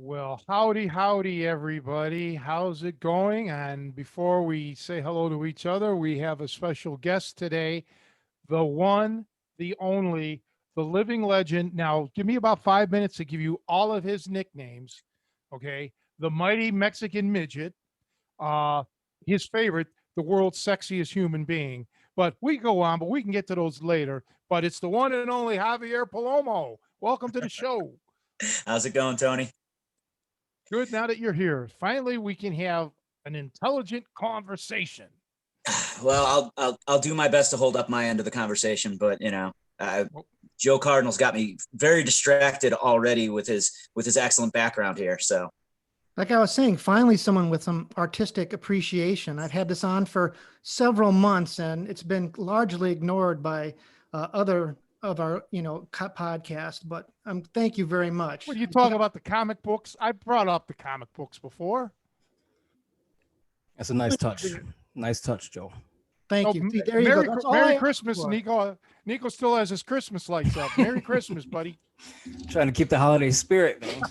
Well, howdy, howdy, everybody. How's it going? And before we say hello to each other, we have a special guest today, the one, the only, the living legend. Now, give me about 5 minutes to give you all of his nicknames. Okay. The mighty Mexican midget, uh, his favorite, the world's sexiest human being. But we go on, but we can get to those later. But it's the one and only Javier Palomo. Welcome to the show. How's it going, Tony? Good. Now that you're here, finally we can have an intelligent conversation. Well, I'll do my best to hold up my end of the conversation, but Joe Cardinal's got me very distracted already with his excellent background here. So, like I was saying, finally someone with some artistic appreciation. I've had this on for several months, and it's been largely ignored by other of our, podcast. But thank you very much. When you talk about the comic books, I brought up the comic books before. That's a nice touch. Nice touch, Joe. Thank you. See, there you Merry, go. That's Merry Christmas, Nico. Nico still has his Christmas lights up. Merry Christmas, buddy. Trying to keep the holiday spirit, man.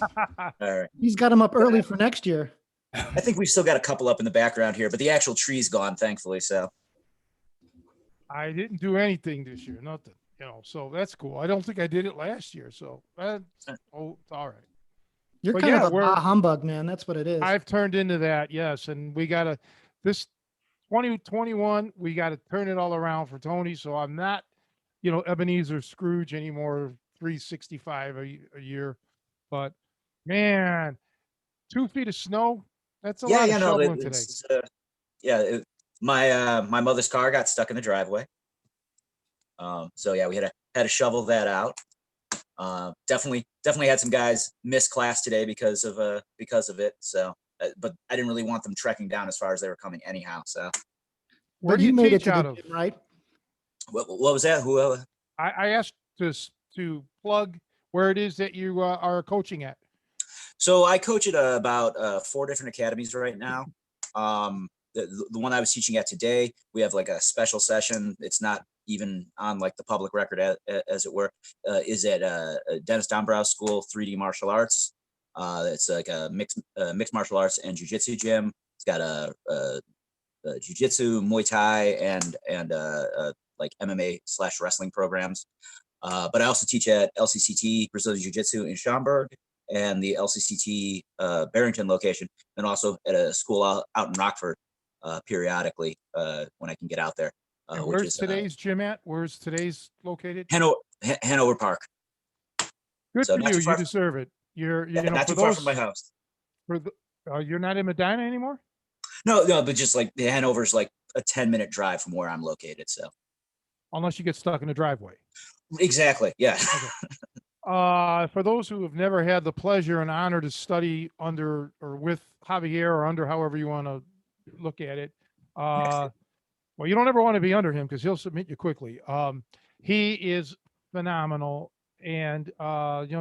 All right. He's got them up early for next year. I think we've still got a couple up in the background here, but the actual tree's gone, thankfully. So I didn't do anything this year, nothing. So that's cool. I don't think I did it last year, so that's all right. You're But kind yeah, of a humbug, man. That's what it is. I've turned into that, yes, and we got to this 2021. We got to turn it all around for Tony. So I'm not, Ebenezer Scrooge anymore. 365 a year, but man, 2 feet of snow. That's a lot of shoveling today. My mother's car got stuck in the driveway. So yeah, we had to shovel that out. Definitely had some guys miss class today because of it. So, but I didn't really want them trekking down as far as they were coming anyhow. So, where do you made teach it out of? Gym, right? What was that? Who? I asked to plug where it is that you are coaching at. So I coach at about 4 different academies right now. The one I was teaching at today, we have like a special session. It's not even on like the public record as it were, is at Dennis Dombrow's school, 3D martial arts. It's like a mixed martial arts and jiu-jitsu gym. It's got a jiu-jitsu, Muay Thai, and like MMA/wrestling programs. But I also teach at LCCT Brazilian Jiu-Jitsu in Schaumburg and the LCCT Barrington location, and also at a school out in Rockford periodically when I can get out there. Where's today's gym at? Where's today's located? Hanover Park. Good for you. You deserve it. You're not too far from my house. You're not in Medina anymore? No, but just like Hanover's like a 10-minute drive from where I'm located. So unless you get stuck in the driveway. Exactly. Yeah. Okay. For those who have never had the pleasure and honor to study under or with Javier or under, however you want to look at it, well, you don't ever want to be under him because he'll submit you quickly. He is phenomenal and,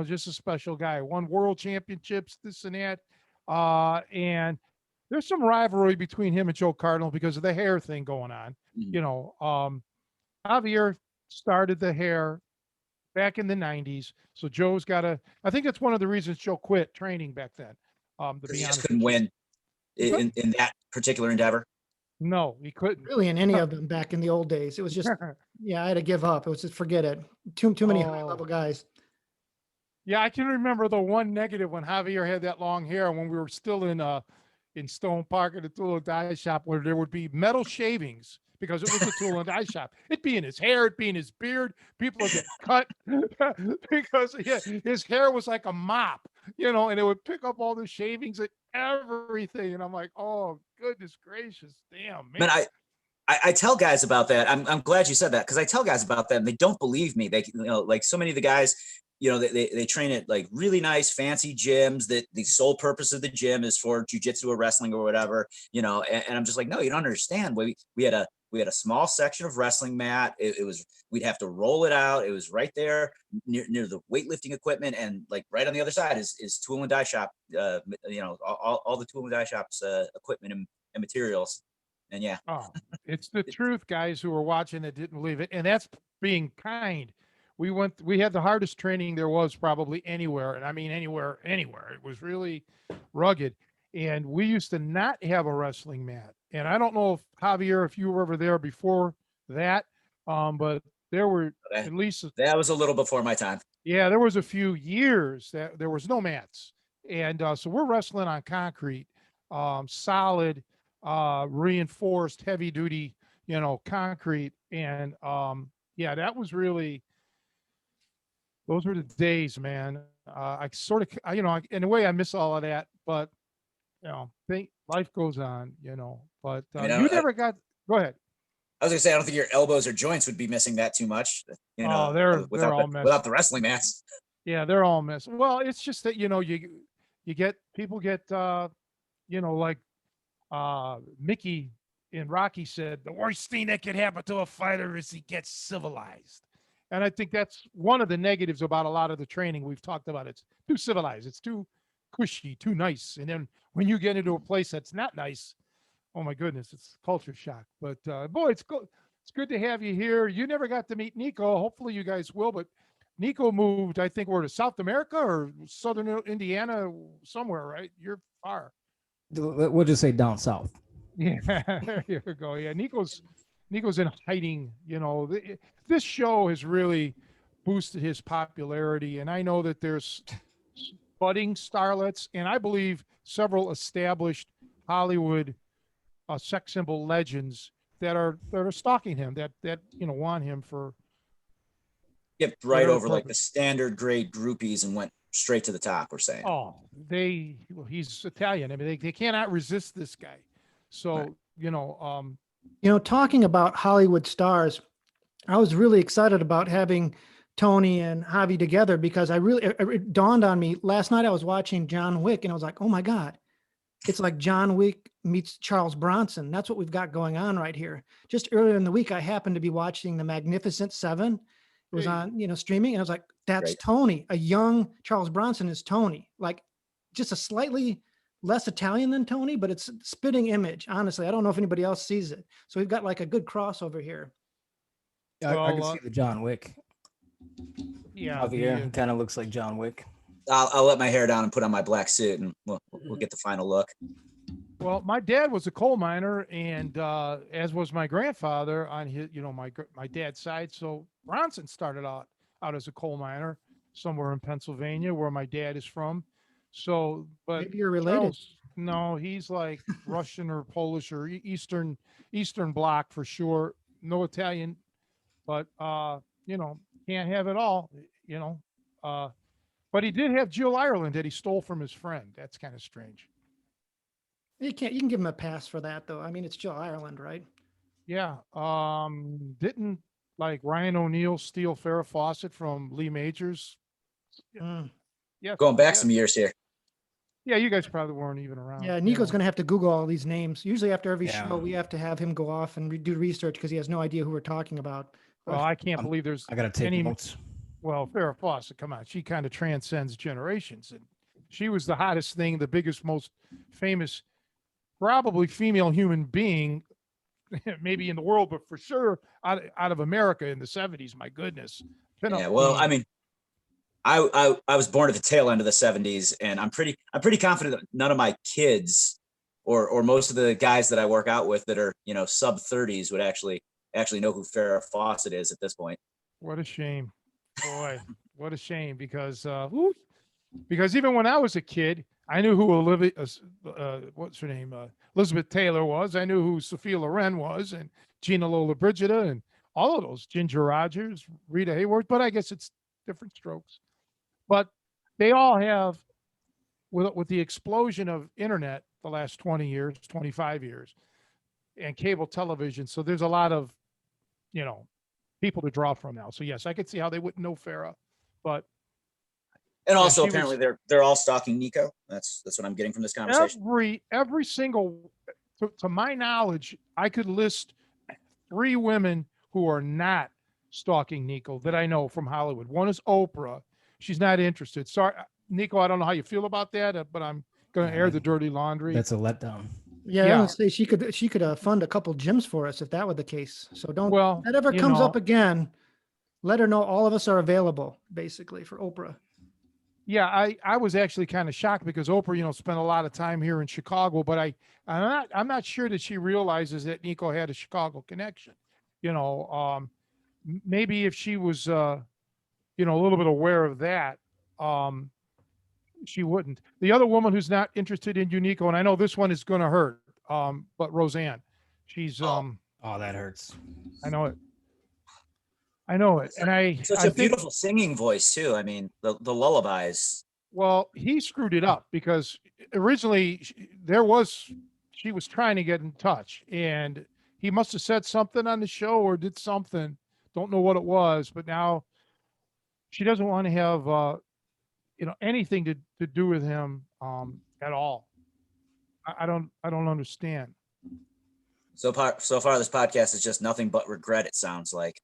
just a special guy. Won world championships, this and that. And there's some rivalry between him and Joe Cardinal because of the hair thing going on. Mm-hmm. Javier started the hair back in the 90s. So Joe's got I think that's one of the reasons Joe quit training back then. To be honest, couldn't win in that particular endeavor. No, he couldn't. Really, in any of them back in the old days. It was just, I had to give up. It was just forget it. Too many high-level guys. Yeah, I can remember the one negative when Javier had that long hair when we were still in Stone Park at the little dye shop where there would be metal shavings because it was a tool and die shop. It'd be in his hair, it'd be in his beard. People would get cut because his hair was like a mop, and it would pick up all the shavings and everything. And I'm like, oh, goodness gracious, damn, man. Man, I tell guys about that. I'm glad you said that, because I tell guys about that and they don't believe me. They, like so many of the guys, they train at like really nice, fancy gyms that the sole purpose of the gym is for jujitsu or wrestling or whatever, and I'm just like, no, you don't understand. We had a small section of wrestling mat. It was, we'd have to roll it out. It was right there near the weightlifting equipment. And like right on the other side is tool and die shop, all the tool and die shops, equipment and materials. And yeah. Oh, it's the truth, guys who were watching that didn't believe it. And that's being kind. We had the hardest training there was probably anywhere. And I mean, anywhere. It was really rugged. And we used to not have a wrestling mat. And I don't know if Javier, if you were ever there before that, but there were at least that was a little before my time. Yeah, there was a few years that there was no mats. And so we're wrestling on concrete, solid, reinforced, heavy duty, concrete. And yeah, that was really, those were the days, man. I sort of, in a way I miss all of that, but think life goes on, but you never got, go ahead. I was gonna say, I don't think your elbows or joints would be missing that too much, they're all messed. Without the wrestling mats. Yeah, they're all messed. Well, it's just that, you get, people get, like Mickey in Rocky said, the worst thing that could happen to a fighter is he gets civilized. And I think that's one of the negatives about a lot of the training we've talked about. It's too civilized. It's too cushy, too nice. And then when you get into a place that's not nice, oh my goodness, it's culture shock. But boy, it's good to have you here. You never got to meet Nico. Hopefully you guys will. But Nico moved, I think, we're to South America or Southern Indiana, somewhere, right? You're far. We'll just say down south. Yeah, there you go. Yeah, Nico's in hiding. This show has really boosted his popularity, and I know that there's budding starlets, and I believe several established Hollywood sex symbol legends that are stalking him, that want him for. Skipped right over like the standard grade groupies and went straight to the top. We're saying. Oh, he's Italian. I mean, they cannot resist this guy. So right. Talking about Hollywood stars, I was really excited about having Tony and Javi together because it dawned on me last night. I was watching John Wick and I was like, oh my God, it's like John Wick meets Charles Bronson. That's what we've got going on right here. Just earlier in the week, I happened to be watching The Magnificent Seven. It was on, streaming. And I was like, that's right. Tony. A young Charles Bronson is Tony. Like just a slightly less Italian than Tony, but it's spitting image. Honestly, I don't know if anybody else sees it. So we've got like a good crossover here. Yeah, I can see the John Wick. Yeah, Javier kind of looks like John Wick. I'll let my hair down and put on my black suit, and we'll get the final look. Well, my dad was a coal miner, and as was my grandfather on his, my dad's side. So Bronson started out as a coal miner somewhere in Pennsylvania, where my dad is from. So, but maybe you're related. Charles, no, he's like Russian or Polish or Eastern Bloc for sure. No Italian, but can't have it all. But he did have Jill Ireland that he stole from his friend. That's kind of strange. You can give him a pass for that though. I mean, it's Jill Ireland, right? Yeah. Didn't like Ryan O'Neal steal Farrah Fawcett from Lee Majors? Yeah. Going back some years here. Yeah, you guys probably weren't even around. Yeah, Nico's going to have to Google all these names. Usually after every show, we have to have him go off and do research because he has no idea who we're talking about. Well, I can't believe there's I got to take notes. Well, Farrah Fawcett, come on. She kind of transcends generations. And she was the hottest thing, the biggest, most famous, probably female human being, maybe in the world, but for sure out of America in the 70s. My goodness. Yeah, well, I mean, I was born at the tail end of the 70s, and I'm pretty confident that none of my kids or most of the guys that I work out with that are, sub 30s would actually know who Farrah Fawcett is at this point. What a shame. Boy, what a shame, because because even when I was a kid, I knew who Olivia, what's her name, Elizabeth Taylor was. I knew who Sophia Loren was, and Gina Lollobrigida, and all of those, Ginger Rogers, Rita Hayworth. But I guess it's different strokes. But they all have, with the explosion of internet the last 20 years, 25 years, and cable television. So there's a lot of, people to draw from now. So yes, I could see how they wouldn't know Farah, but And yeah, also she apparently was they're all stalking Nico. That's what I'm getting from this conversation. every single, to my knowledge, I could list 3 women who are not stalking Nico that I know from Hollywood. One is Oprah. She's not interested. Sorry, Nico, I don't know how you feel about that, but I'm going to air the dirty laundry. That's a letdown. Yeah, I Yeah. was gonna say she could fund a couple gyms for us if that were the case. So don't, Well, if that ever you comes up know, again, let her know all of us are available, basically, for Oprah. yeah, I was actually kind of shocked because Oprah, spent a lot of time here in Chicago, but I'm not sure that she realizes that Nico had a Chicago connection. Maybe if she was a little bit aware of that, um, she wouldn't. The other woman who's not interested in you, Nico, and I know this one is going to hurt, but Roseanne, she's Oh, that hurts. I know it. I know it, and Such I a think, beautiful singing voice too. I mean, the lullabies. well, he screwed it up because originally she was trying to get in touch, and he must have said something on the show or did something. Don't know what it was, but now she doesn't want to have anything to do with him at all. I don't understand. So far, this podcast is just nothing but regret. It sounds like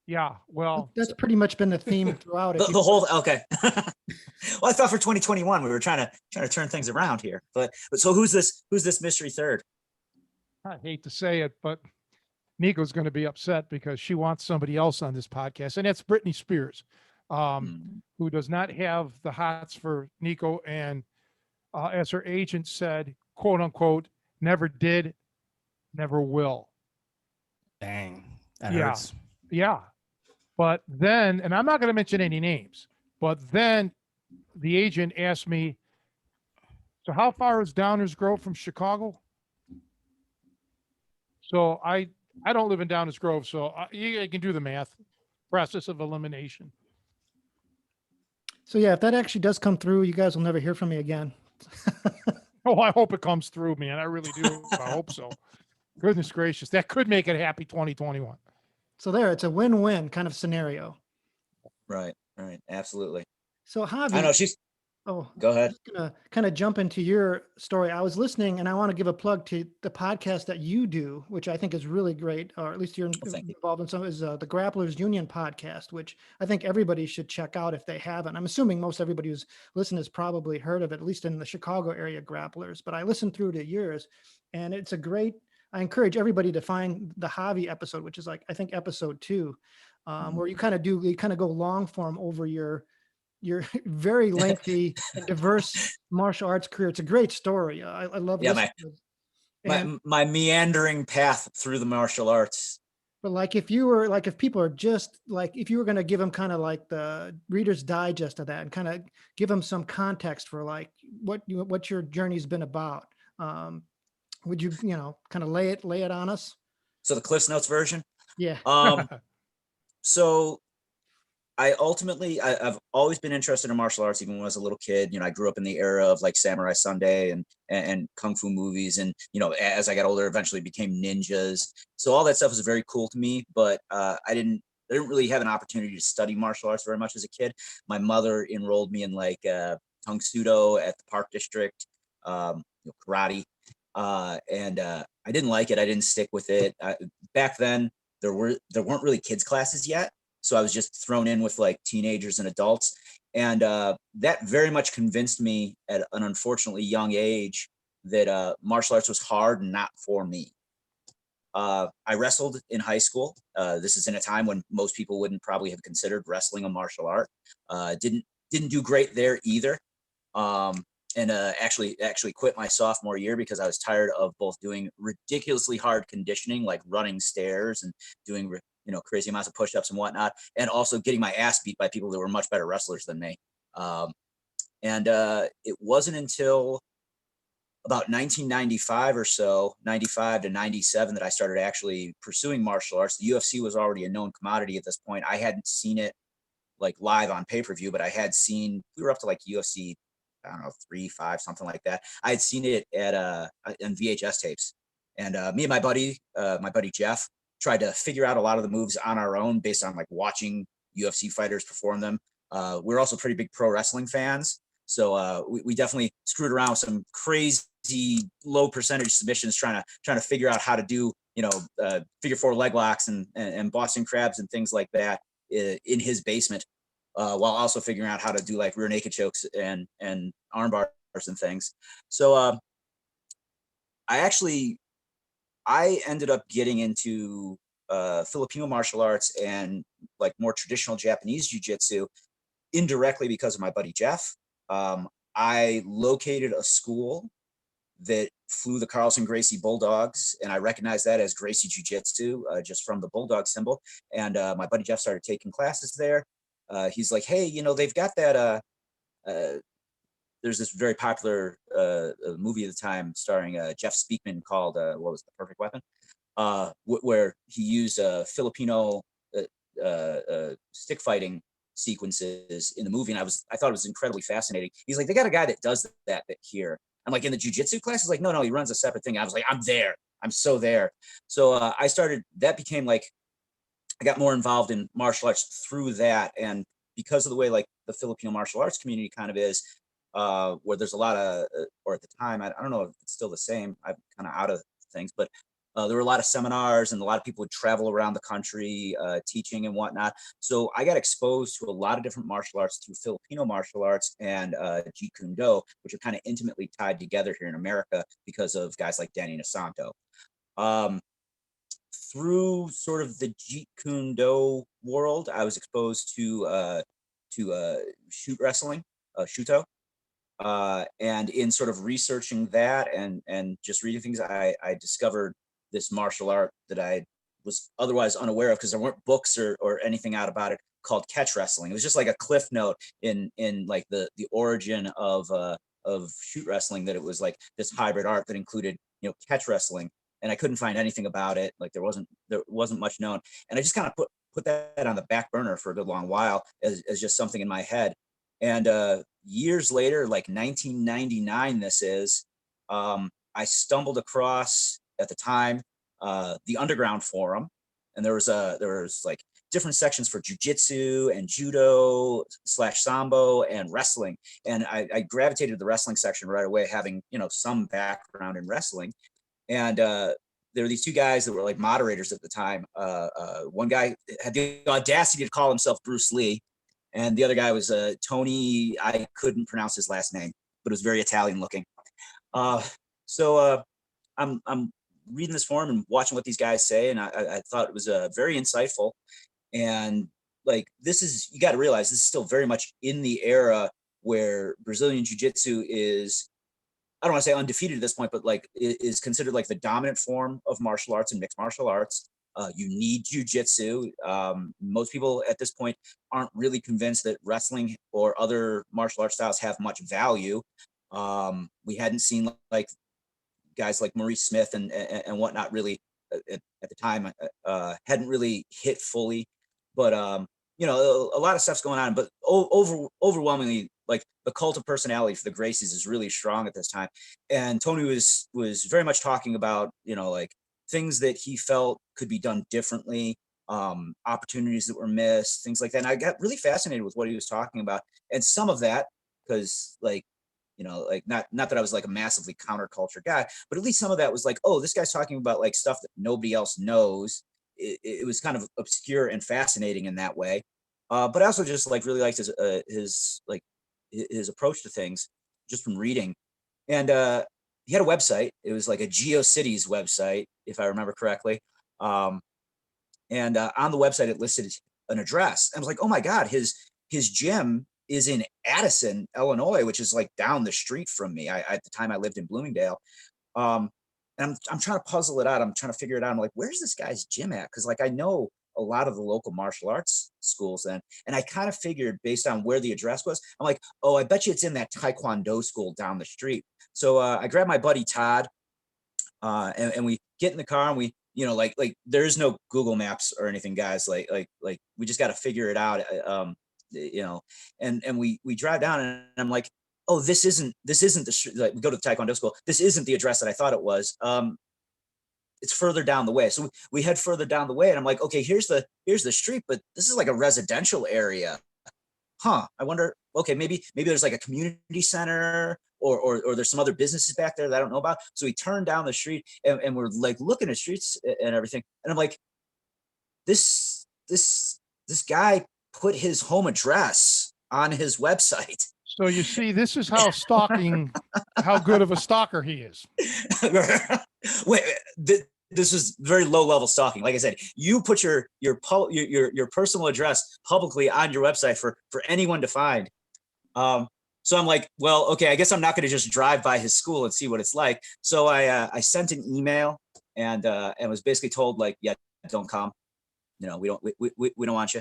Yeah, well, That's pretty much been the theme throughout. the whole. Okay. Well, I thought for 2021 we were trying to turn things around here. But so who's this mystery third? I hate to say it, but Nico's going to be upset because she wants somebody else on this podcast, and that's Britney Spears, who does not have the hots for Nico, and as her agent said, quote unquote, never did, never will. Dang, that Yeah. hurts. Yeah. But then, and I'm not going to mention any names, but then the agent asked me, so how far is Downers Grove from Chicago? So I don't live in Downers Grove, so you can do the math, process of elimination. So yeah, if that actually does come through, you guys will never hear from me again. Oh, I hope it comes through, man. I really do. I hope so. Goodness gracious. That could make it happy 2021. So there, it's a win-win kind of scenario. Right. Absolutely. So Javi, I know she's. oh, Go ahead. just gonna kind of jump into your story. I was listening, and I want to give a plug to the podcast that you do, which I think is really great, or at least you're thank you. involved in some. Is the Grapplers Union podcast, which I think everybody should check out if they haven't. I'm assuming most everybody who's listened has probably heard of it, at least in the Chicago area Grapplers. But I listened through to yours, and it's a great. I encourage everybody to find the Javi episode, which is like I think episode 2, where you kind of go long form over your very lengthy and diverse martial arts career. It's a great story. I love Yeah, listening. my meandering path through the martial arts. But like if people are just like, if you were going to give them kind of like the Reader's Digest of that and kind of give them some context for like what your journey's been about, would you kind of lay it on us? So the Cliff's Notes version. Yeah. So I've always been interested in martial arts, even when I was a little kid. I grew up in the era of like Samurai Sunday and Kung Fu movies. And, as I got older, eventually became ninjas. So all that stuff was very cool to me, but I didn't really have an opportunity to study martial arts very much as a kid. My mother enrolled me in like Tung Sudo at the Park District, karate. And I didn't like it. I didn't stick with it. Back then, there weren't really kids classes yet. So I was just thrown in with like teenagers and adults. And that very much convinced me at an unfortunately young age that martial arts was hard and not for me. I wrestled in high school. This is in a time when most people wouldn't probably have considered wrestling a martial art. Didn't do great there either. And actually quit my sophomore year because I was tired of both doing ridiculously hard conditioning, like running stairs and doing crazy amounts of push-ups and whatnot, and also getting my ass beat by people that were much better wrestlers than me. And it wasn't until about 1995 or so, 95 to 97, that I started actually pursuing martial arts. The UFC was already a known commodity at this point. I hadn't seen it like live on pay-per-view, but I had seen, we were up to like UFC, I don't know, 3, 5, something like that. I had seen it at in VHS tapes. And me and my buddy Jeff, tried to figure out a lot of the moves on our own based on like watching UFC fighters perform them. We're also pretty big pro wrestling fans. So we definitely screwed around with some crazy low percentage submissions, trying to figure out how to do, figure 4 leg locks and Boston crabs and things like that in his basement, while also figuring out how to do like rear naked chokes and arm bars and things. So I ended up getting into Filipino martial arts and like more traditional Japanese jiu-jitsu indirectly because of my buddy Jeff. I located a school that flew the Carlson Gracie Bulldogs, and I recognized that as Gracie Jiu-Jitsu, just from the Bulldog symbol. And my buddy Jeff started taking classes there. He's like, hey, they've got that, there's this very popular movie at the time starring Jeff Speakman called, what was it, The Perfect Weapon? Where he used Filipino stick fighting sequences in the movie, and I thought it was incredibly fascinating. He's like, they got a guy that does that here. I'm like, in the jiu-jitsu class? He's like, no, he runs a separate thing. I was like, I'm there. I'm so there. So that became like, I got more involved in martial arts through that. And because of the way like the Filipino martial arts community kind of is, where there's a lot of, or at the time, I don't know if it's still the same, I'm kind of out of things, but there were a lot of seminars and a lot of people would travel around the country teaching and whatnot. So I got exposed to a lot of different martial arts through Filipino martial arts and Jeet Kune Do, which are kind of intimately tied together here in America because of guys like Danny Nasanto. Through sort of the Jeet Kune Do world, I was exposed to shoot wrestling, Shuto. And in sort of researching that and just reading things, I discovered this martial art that I was otherwise unaware of because there weren't books or anything out about it, called catch wrestling. It was just like a cliff note in like the origin of shoot wrestling, that it was like this hybrid art that included catch wrestling, and I couldn't find anything about it. Like there wasn't much known, and I just kind of put that on the back burner for a good long while as just something in my head. And years later, like 1999, this is, I stumbled across at the time the Underground Forum, and there was like different sections for jujitsu and judo / sambo and wrestling, and I gravitated to the wrestling section right away, having some background in wrestling, and there were these 2 guys that were like moderators at the time. One guy had the audacity to call himself Bruce Lee. And the other guy was Tony. I couldn't pronounce his last name, but it was very Italian looking. So I'm reading this forum and watching what these guys say, and I thought it was very insightful. And like, you got to realize this is still very much in the era where Brazilian Jiu-Jitsu is, I don't want to say undefeated at this point, but like is considered like the dominant form of martial arts and mixed martial arts. You need jujitsu. Most people at this point aren't really convinced that wrestling or other martial arts styles have much value. We hadn't seen like guys like Maurice Smith and whatnot really at the time hadn't really hit fully. But a lot of stuff's going on. But overwhelmingly, like the cult of personality for the Gracies is really strong at this time. And Tony was very much talking about like things that he felt could be done differently, opportunities that were missed, things like that. And I got really fascinated with what he was talking about. And some of that, because like not that I was like a massively counterculture guy, but at least some of that was like, oh, this guy's talking about like stuff that nobody else knows. It was kind of obscure and fascinating in that way. But I also just like really liked his approach to things just from reading. And he had a website. It was like a GeoCities website, if I remember correctly. And on the website, it listed an address. I was like, oh my God, his gym is in Addison, Illinois, which is like down the street from me. At the time I lived in Bloomingdale. And I'm trying to puzzle it out. I'm trying to figure it out. I'm like, where's this guy's gym at? Because like I know a lot of the local martial arts schools then. And I kind of figured based on where the address was, I'm like, oh, I bet you it's in that Taekwondo school down the street. So I grabbed my buddy Todd, and we get in the car and we, you know, like there is no Google Maps or anything, guys. Like we just got to figure it out, you know. And we drive down, and I'm like, oh, this isn't the street. Like, we go to the Taekwondo school. This isn't the address that I thought it was. It's further down the way. So we head further down the way, and I'm like, okay, here's the street, but this is like a residential area. Huh. I wonder, okay, maybe there's like a community center or there's some other businesses back there that I don't know about. So we turn down the street, and we're like looking at streets and everything. And I'm like, this guy put his home address on his website. So you see, this is how how good of a stalker he is. Wait, this is very low level stalking. Like I said, you put your personal address publicly on your website for anyone to find. So I'm like, well, okay, I guess I'm not going to just drive by his school and see what it's like. So I sent an email and was basically told, like, yeah, don't come. You know, we don't want you.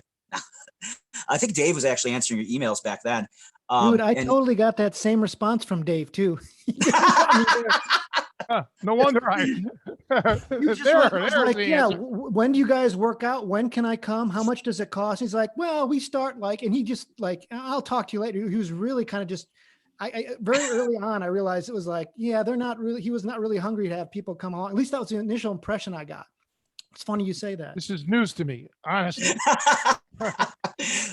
I think Dave was actually answering your emails back then. Dude, I totally got that same response from Dave too. No wonder when do you guys work out? When can I come? How much does it cost? He's like, well, we start like, and he just like, I'll talk to you later. He was really kind of just, I very early on, I realized it was like, yeah, he was not really hungry to have people come along. At least that was the initial impression I got. It's funny you say that. This is news to me, honestly.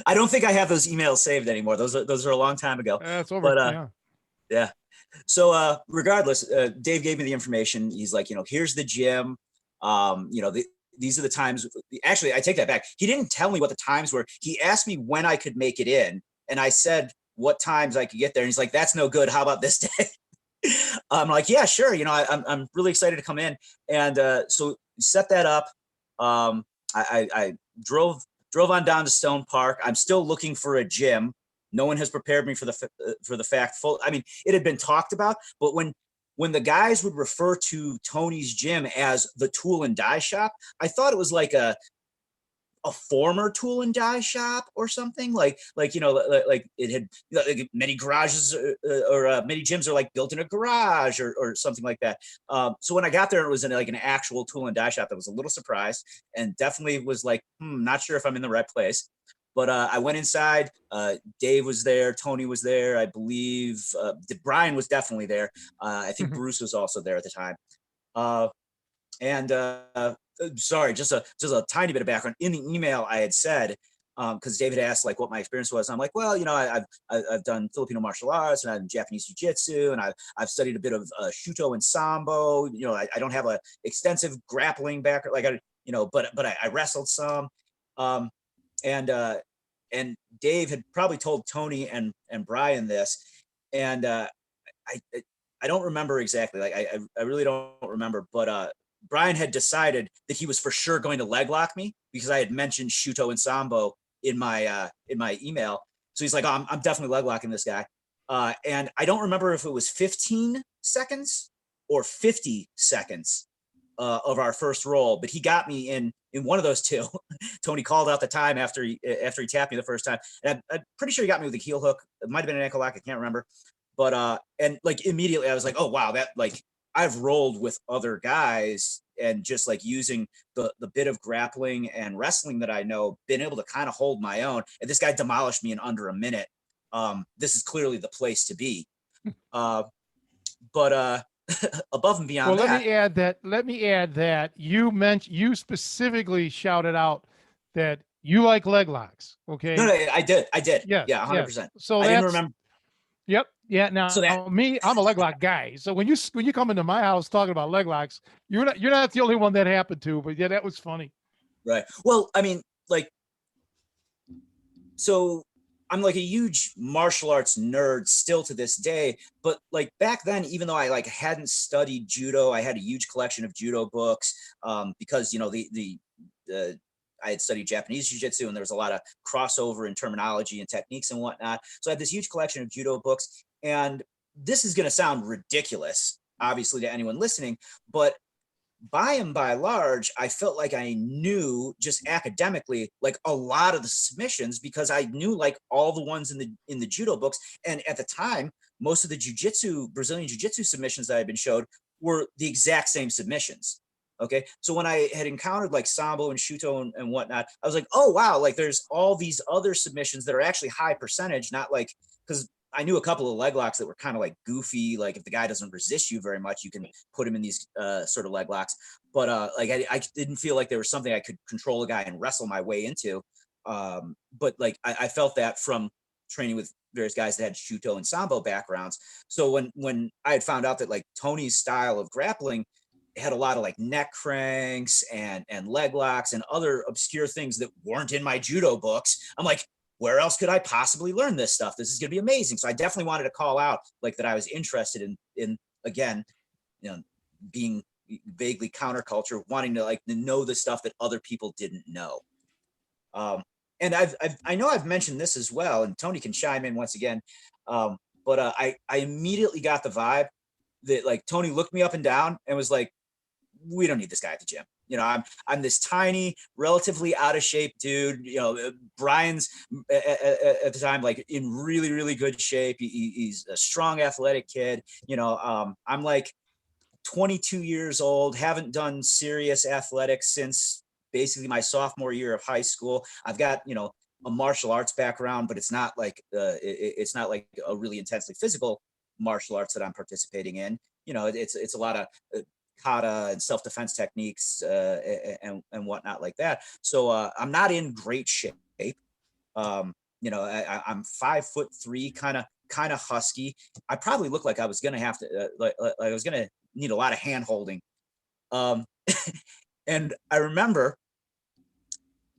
I don't think I have those emails saved anymore. Those are a long time ago. That's over. But yeah. So regardless, Dave gave me the information. He's like, you know, here's the gym. You know, these are the times. Actually, I take that back. He didn't tell me what the times were. He asked me when I could make it in, and I said what times I could get there. And he's like, that's no good. How about this day? I'm like, yeah, sure. You know, I'm really excited to come in. And so set that up. I drove on down to Stone Park. I'm still looking for a gym. No one has prepared me for the fact. I mean, it had been talked about, but when the guys would refer to Tony's gym as the tool and die shop, I thought it was like a former tool and die shop or something, like you know, like it had, you know, like many garages or many gyms are like built in a garage or something like that. So when I got there, it was in like an actual tool and die shop. That was a little surprised and definitely was like, not sure if I'm in the right place. But I went inside. Dave was there. Tony was there. I believe Brian was definitely there. I think Bruce was also there at the time. Sorry, just a tiny bit of background. In the email, I had said, because David asked like what my experience was. I'm like, well, you know, I've done Filipino martial arts and I've done Japanese jiu-jitsu and I've studied a bit of Shuto and Sambo. You know, I don't have a extensive grappling background, like but I wrestled some. And Dave had probably told Tony and Brian this, and I don't remember exactly. Like I really don't remember, but Brian had decided that he was for sure going to leg lock me because I had mentioned Shuto and Sambo in my email. So he's like, oh, I'm definitely leg locking this guy. And I don't remember if it was 15 seconds or 50 seconds of our first roll, but he got me in one of those two. Tony called out the time after he tapped me the first time. And I'm pretty sure he got me with a heel hook. It might've been an ankle lock. I can't remember. But, and like immediately I was like, oh, wow, that like I've rolled with other guys and just like using the bit of grappling and wrestling that I know, been able to kind of hold my own. And this guy demolished me in under a minute. This is clearly the place to be. But above and beyond well, that. let me add that you specifically shouted out that you like leg locks. Okay. No, I did. Yeah. Yeah. 100%. Yeah. So I didn't remember. Yep. Yeah. Now, So I'm a leg lock guy. So when you come into my house talking about leg locks, you're not the only one that happened to, but yeah, that was funny. Right. Well, I mean, like, so I'm like a huge martial arts nerd still to this day, but like back then, even though I like hadn't studied judo, I had a huge collection of judo books because, you know, I had studied Japanese jiu-jitsu and there was a lot of crossover in terminology and techniques and whatnot. So I had this huge collection of judo books, and this is going to sound ridiculous, obviously, to anyone listening, but by and by large, I felt like I knew just academically like a lot of the submissions because I knew like all the ones in the judo books. And at the time, most of the Brazilian jiu-jitsu submissions that I've been showed were the exact same submissions. Okay. So when I had encountered like Sambo and Shuto and whatnot, I was like, oh wow, like there's all these other submissions that are actually high percentage, not like, because I knew a couple of leg locks that were kind of like goofy. Like if the guy doesn't resist you very much, you can put him in these sort of leg locks. But like I didn't feel like there was something I could control a guy and wrestle my way into. But like I felt that from training with various guys that had Shuto and Sambo backgrounds. So when I had found out that like Tony's style of grappling had a lot of like neck cranks and leg locks and other obscure things that weren't in my judo books, I'm like, where else could I possibly learn this stuff? This is going to be amazing. So I definitely wanted to call out like that I was interested in again, you know, being vaguely counterculture, wanting to like to know the stuff that other people didn't know. And I know I've mentioned this as well, and Tony can chime in once again. But I immediately got the vibe that like Tony looked me up and down and was like, we don't need this guy at the gym. You know, I'm this tiny, relatively out of shape dude. You know, Brian's at the time like in really, really good shape. He's a strong, athletic kid. You know, I'm like 22 years old, haven't done serious athletics since basically my sophomore year of high school. I've got, you know, a martial arts background, but it's not like it's not like a really intensely physical martial arts that I'm participating in. You know, it's a lot of kata and self-defense techniques and whatnot like that. So I'm not in great shape. You know, I'm 5'3", kind of husky. I probably look like I was gonna have to like I was gonna need a lot of hand holding. And I remember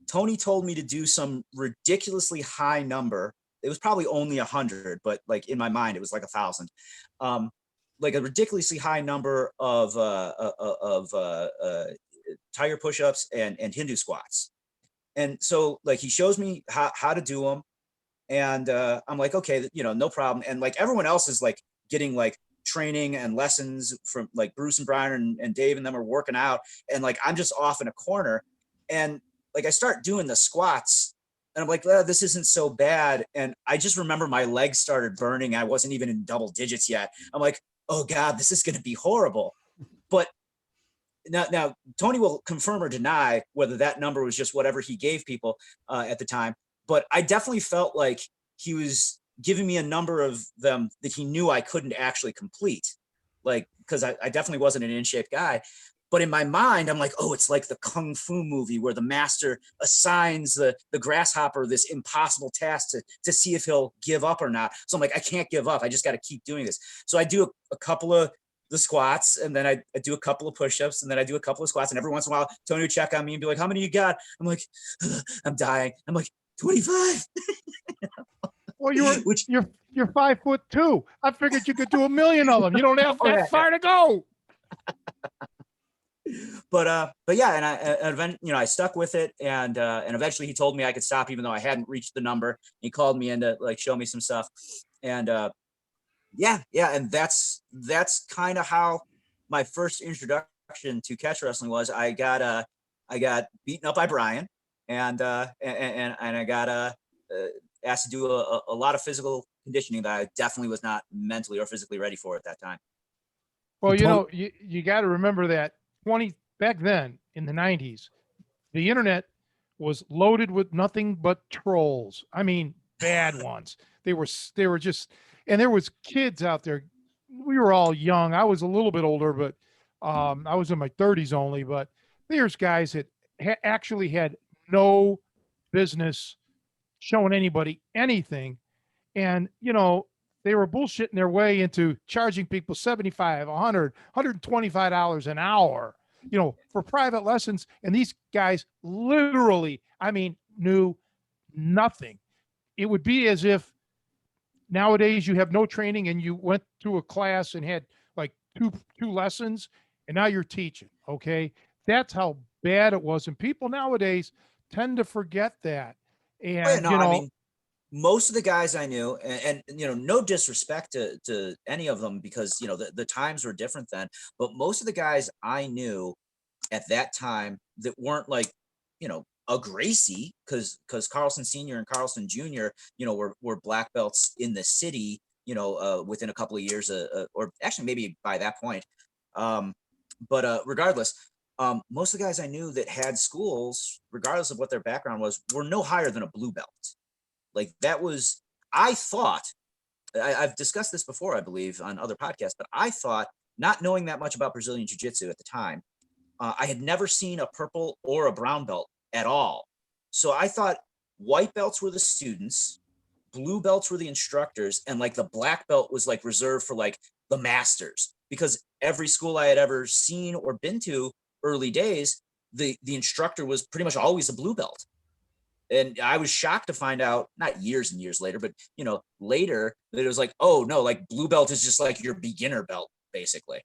Tony told me to do some ridiculously high number. It was probably only 100, but like in my mind, it was like 1,000. Like a ridiculously high number of tiger push-ups and Hindu squats. And so like he shows me how to do them. And I'm like, okay, you know, no problem. And like everyone else is like getting like training and lessons from like Bruce and Brian and Dave and them are working out. And like, I'm just off in a corner. And like, I start doing the squats and I'm like, oh, this isn't so bad. And I just remember my legs started burning. I wasn't even in double digits yet. I'm like, oh God, this is going to be horrible. But now Tony will confirm or deny whether that number was just whatever he gave people at the time. But I definitely felt like he was giving me a number of them that he knew I couldn't actually complete. Like, because I definitely wasn't an in-shape guy. But in my mind, I'm like, oh, it's like the Kung Fu movie where the master assigns the grasshopper this impossible task to see if he'll give up or not. So I'm like, I can't give up. I just got to keep doing this. So I do a couple of the squats, and then I do a couple of push-ups, and then I do a couple of squats. And every once in a while, Tony would check on me and be like, how many you got? I'm like, I'm dying. I'm like, 25. Well, you're 5'2". I figured you could do 1,000,000 of them. You don't have that far to go. But yeah, and you know, I stuck with it, and eventually he told me I could stop even though I hadn't reached the number. He called me in to like show me some stuff, and yeah, and that's kind of how my first introduction to catch wrestling was. I got beaten up by Brian, and I got asked to do a lot of physical conditioning that I definitely was not mentally or physically ready for at that time. Well, you know, you got to remember that back then in the 90s, the internet was loaded with nothing but trolls. I mean, bad ones. They were just, and there was kids out there. We were all young. I was a little bit older, but I was in my 30s only. But there's guys that actually had no business showing anybody anything, and you know, they were bullshitting their way into charging people 75, 100, $125 an hour, you know, for private lessons. And these guys literally, I mean, knew nothing. It would be as if nowadays you have no training and you went to a class and had like two lessons and now you're teaching. Okay. That's how bad it was. And people nowadays tend to forget that. And, oh, yeah, no, you know, I mean, most of the guys I knew, and you know, no disrespect to any of them because, you know, the times were different then, but most of the guys I knew at that time that weren't like, you know, a Gracie, because Carlson Senior and Carlson Junior, you know, were black belts in the city, you know, within a couple of years, or actually maybe by that point. But regardless, most of the guys I knew that had schools, regardless of what their background was, were no higher than a blue belt. Like that was, I thought, I've discussed this before, I believe, on other podcasts, but I thought, not knowing that much about Brazilian Jiu-Jitsu at the time, I had never seen a purple or a brown belt at all. So I thought white belts were the students, blue belts were the instructors, and like the black belt was like reserved for like the masters, because every school I had ever seen or been to early days, the instructor was pretty much always a blue belt. And I was shocked to find out, not years and years later, but you know, later, that it was like, oh no, like blue belt is just like your beginner belt, basically.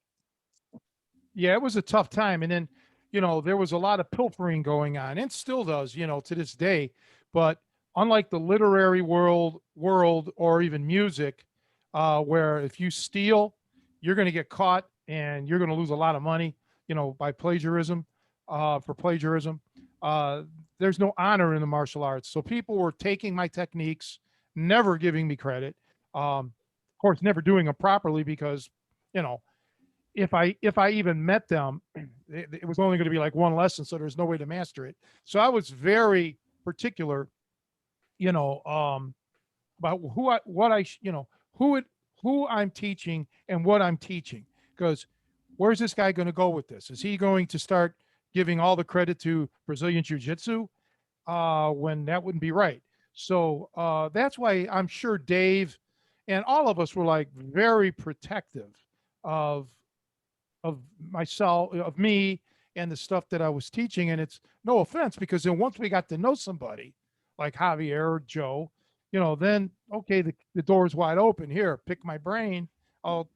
Yeah, it was a tough time. And then, you know, there was a lot of pilfering going on, and still does, you know, to this day. But unlike the literary world or even music, where if you steal, you're going to get caught and you're going to lose a lot of money, you know, by plagiarism, for plagiarism. Uh, there's no honor in the martial arts. So people were taking my techniques, never giving me credit. Of course, never doing them properly because, you know, if I even met them, it was only going to be like one lesson, so there's no way to master it. So I was very particular, you know, about you know, who I'm teaching and what I'm teaching. Because where's this guy going to go with this? Is he going to start giving all the credit to Brazilian Jiu-Jitsu, when that wouldn't be right? So that's why I'm sure Dave and all of us were like very protective of myself, of me, and the stuff that I was teaching. And it's no offense, because then once we got to know somebody like Javier or Joe, you know, then okay, the door is wide open. Here, pick my brain. I'll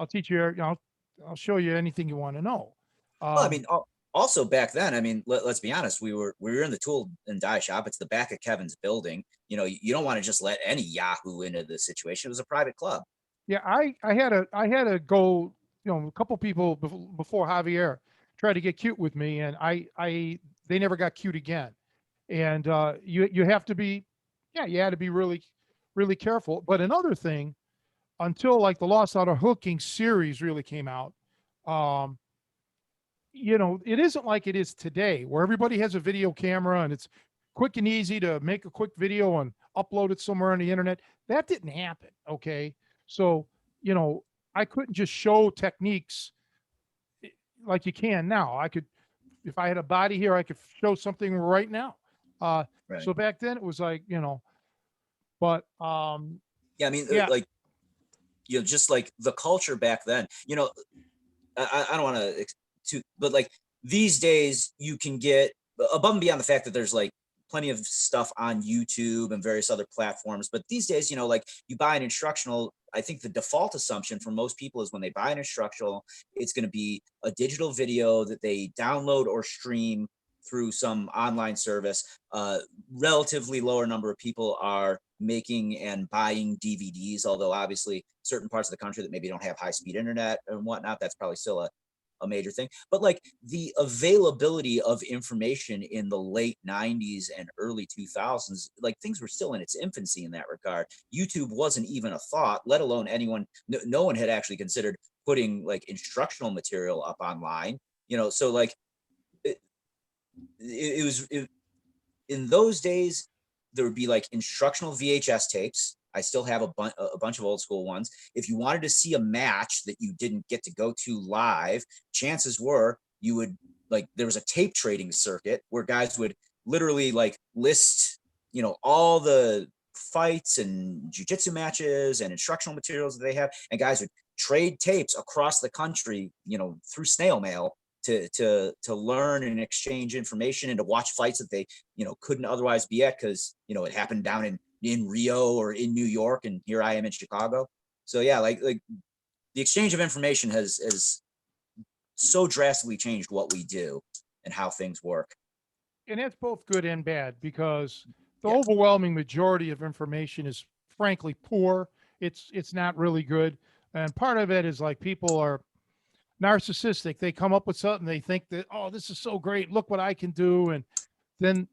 teach you. You know, I'll show you anything you want to know. Well, I mean, also back then, I mean, let's be honest, we were in the tool and die shop. It's the back of Kevin's building. You know, you don't want to just let any Yahoo into the situation. It was a private club. Yeah, I had to go. You know, a couple people before Javier tried to get cute with me, and they never got cute again. And you have to be, yeah, you had to be really careful. But another thing, until like the Lost Art of Hooking series really came out, um, you know, it isn't like it is today, where everybody has a video camera and it's quick and easy to make a quick video and upload it somewhere on the internet. That didn't happen. Okay. So, you know, I couldn't just show techniques like you can now. I could, if I had a body here, I could show something right now. Right. So back then it was like, you know, but Yeah, I mean, yeah, like, you know, just like the culture back then, you know, I don't want to, but like these days you can get above and beyond the fact that there's like plenty of stuff on YouTube and various other platforms. But these days, you know, like you buy an instructional, I think the default assumption for most people is when they buy an instructional, it's going to be a digital video that they download or stream through some online service. Relatively lower number of people are making and buying DVDs, although obviously certain parts of the country that maybe don't have high speed internet and whatnot, that's probably still a major thing. But like the availability of information in the late 90s and early 2000s, like things were still in its infancy in that regard. YouTube wasn't even a thought, let alone anyone, no one had actually considered putting like instructional material up online, you know. So like it was in those days, there would be like instructional VHS tapes. I still have a bunch of old school ones. If you wanted to see a match that you didn't get to go to live, chances were you would, like, there was a tape trading circuit where guys would literally like list, you know, all the fights and jiu-jitsu matches and instructional materials that they have, and guys would trade tapes across the country, you know, through snail mail to learn and exchange information and to watch fights that they, you know, couldn't otherwise be at because, you know, it happened down in Rio or in New York, and here I am in Chicago. So yeah, like the exchange of information has so drastically changed what we do and how things work. and that's both good and bad, because the Yeah. overwhelming majority of information is frankly poor. It's not really good, and part of it is like people are narcissistic. They come up with something. They think that, oh, this is so great. Look what I can do. And then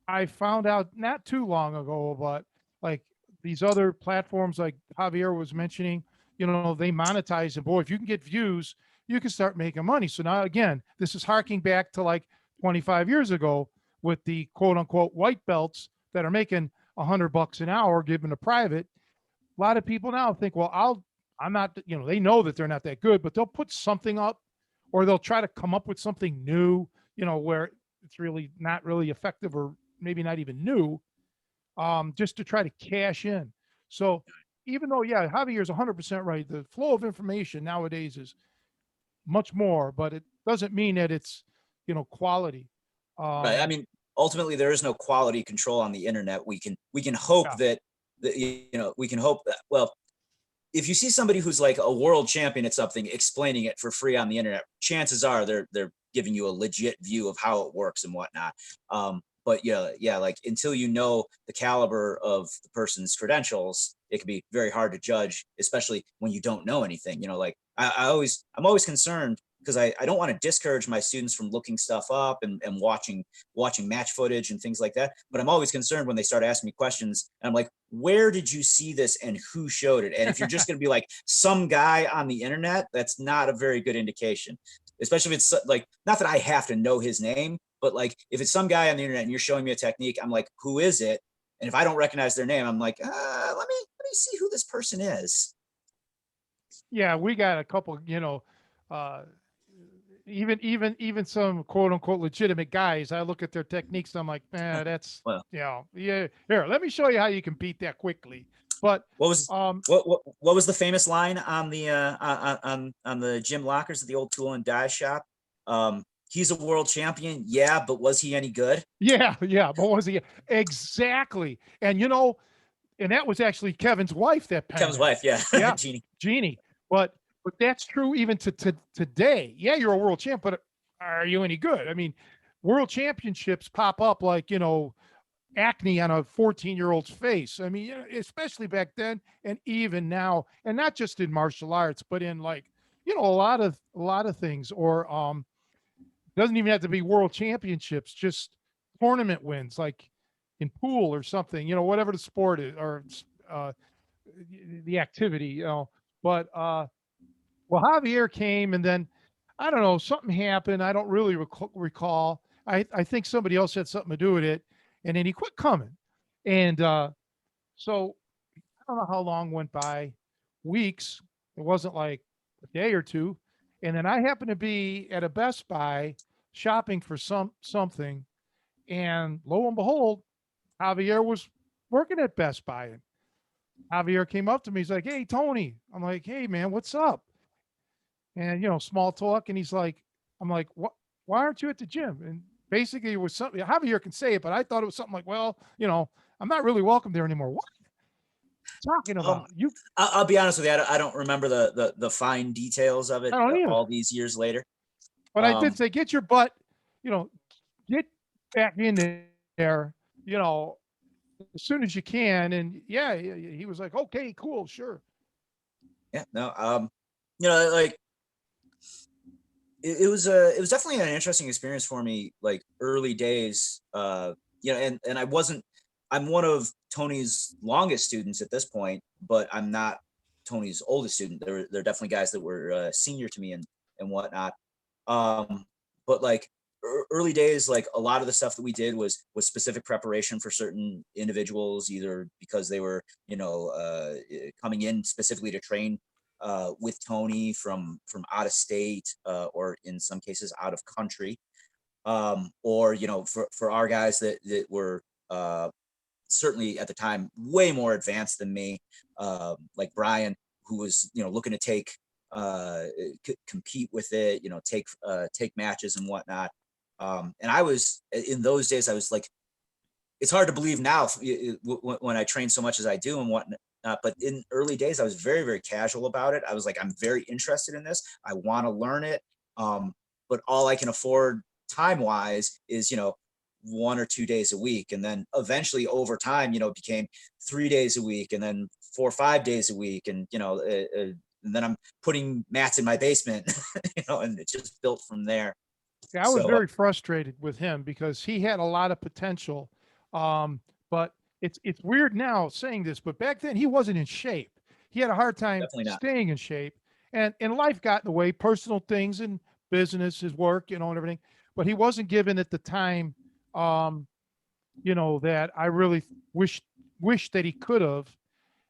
I found out not too long ago, but like these other platforms, like Javier was mentioning, they monetize. And boy, if you can get views, you can start making money. So now, again, this is harking back to like 25 years ago with the quote unquote white belts that are making $100 an hour given to private. A lot of people now think, well, I'm not, they know that they're not that good, but they'll put something up or they'll try to come up with something new, where it's really not really effective or maybe not even new, just to try to cash in. So even though, yeah, Javier is 100% right, the flow of information nowadays is much more, but it doesn't mean that it's, quality. Right. I mean, ultimately, there is no quality control on the internet. We can hope that we can hope that, well, if you see somebody who's like a world champion at something explaining it for free on the internet, chances are they're giving you a legit view of how it works and whatnot. But yeah, like until you know the caliber of the person's credentials, it can be very hard to judge, especially when you don't know anything. Like I'm always concerned because I don't want to discourage my students from looking stuff up and watching match footage and things like that. But I'm always concerned when they start asking me questions and I'm like, where did you see this and who showed it? And if you're just going to be like some guy on the internet, that's not a very good indication, especially if it's like, not that I have to know his name, but like if it's some guy on the internet and you're showing me a technique, I'm like, who is it? And if I don't recognize their name, I'm like, let me see who this person is. Yeah, we got a couple, even some quote unquote legitimate guys. I look at their techniques and I'm like, that's well, yeah. Here, let me show you how you can beat that quickly. But what was the famous line on the on the gym lockers at the old tool and die shop? He's a world champion, yeah, but was he any good? Yeah, but was he exactly? And and that was actually Kevin's wife that penned Kevin's it. wife, yeah, Yeah, Jeannie. But that's true even to today. Yeah, you're a world champ, but are you any good? I mean, world championships pop up like acne on a 14-year-old's face. I mean, especially back then and even now, and not just in martial arts, but in like a lot of things. Or doesn't even have to be world championships, just tournament wins, like in pool or something. Whatever the sport is or uh, the activity. But well, Javier came and then I don't know, something happened. I don't really recall. I think somebody else had something to do with it. And then he quit coming. And so I don't know how long went by, weeks. It wasn't like a day or two. And then I happened to be at a Best Buy shopping for something. And lo and behold, Javier was working at Best Buy. And Javier came up to me. He's like, "Hey, Tony." I'm like, "Hey, man, what's up?" And small talk. And he's like, I'm like, "What? Why aren't you at the gym?" And basically, it was something Javier can say it, but I thought it was something like, "Well, I'm not really welcome there anymore." What are you talking about? I'll be honest with you. I don't remember the fine details of it I don't all these years later. But I did say, get your butt, get back in there, as soon as you can. And yeah, he was like, "Okay, cool, sure." Yeah, no, like it was definitely an interesting experience for me, like early days, and I'm one of Tony's longest students at this point, but I'm not Tony's oldest student. There are definitely guys that were senior to me and whatnot. But like early days, like a lot of the stuff that we did was specific preparation for certain individuals, either because they were, coming in specifically to train with Tony from out of state, or in some cases out of country, or for our guys that were certainly at the time way more advanced than me, like Brian, who was looking to take compete with it, take matches and whatnot. And I was in those days, I was like, it's hard to believe now when I train so much as I do and whatnot. But in early days, I was very, very casual about it. I was like, I'm very interested in this. I want to learn it. But all I can afford time-wise is, 1 or 2 days a week. And then eventually over time, it became 3 days a week and then 4 or 5 days a week. And, and then I'm putting mats in my basement, and it just built from there. Yeah, I was So, very frustrated with him because he had a lot of potential. But it's weird now saying this, but back then he wasn't in shape. He had a hard time Definitely not. staying in shape, and life got in the way, personal things and business, his work, and everything. But he wasn't given at the time, that I really wish that he could have.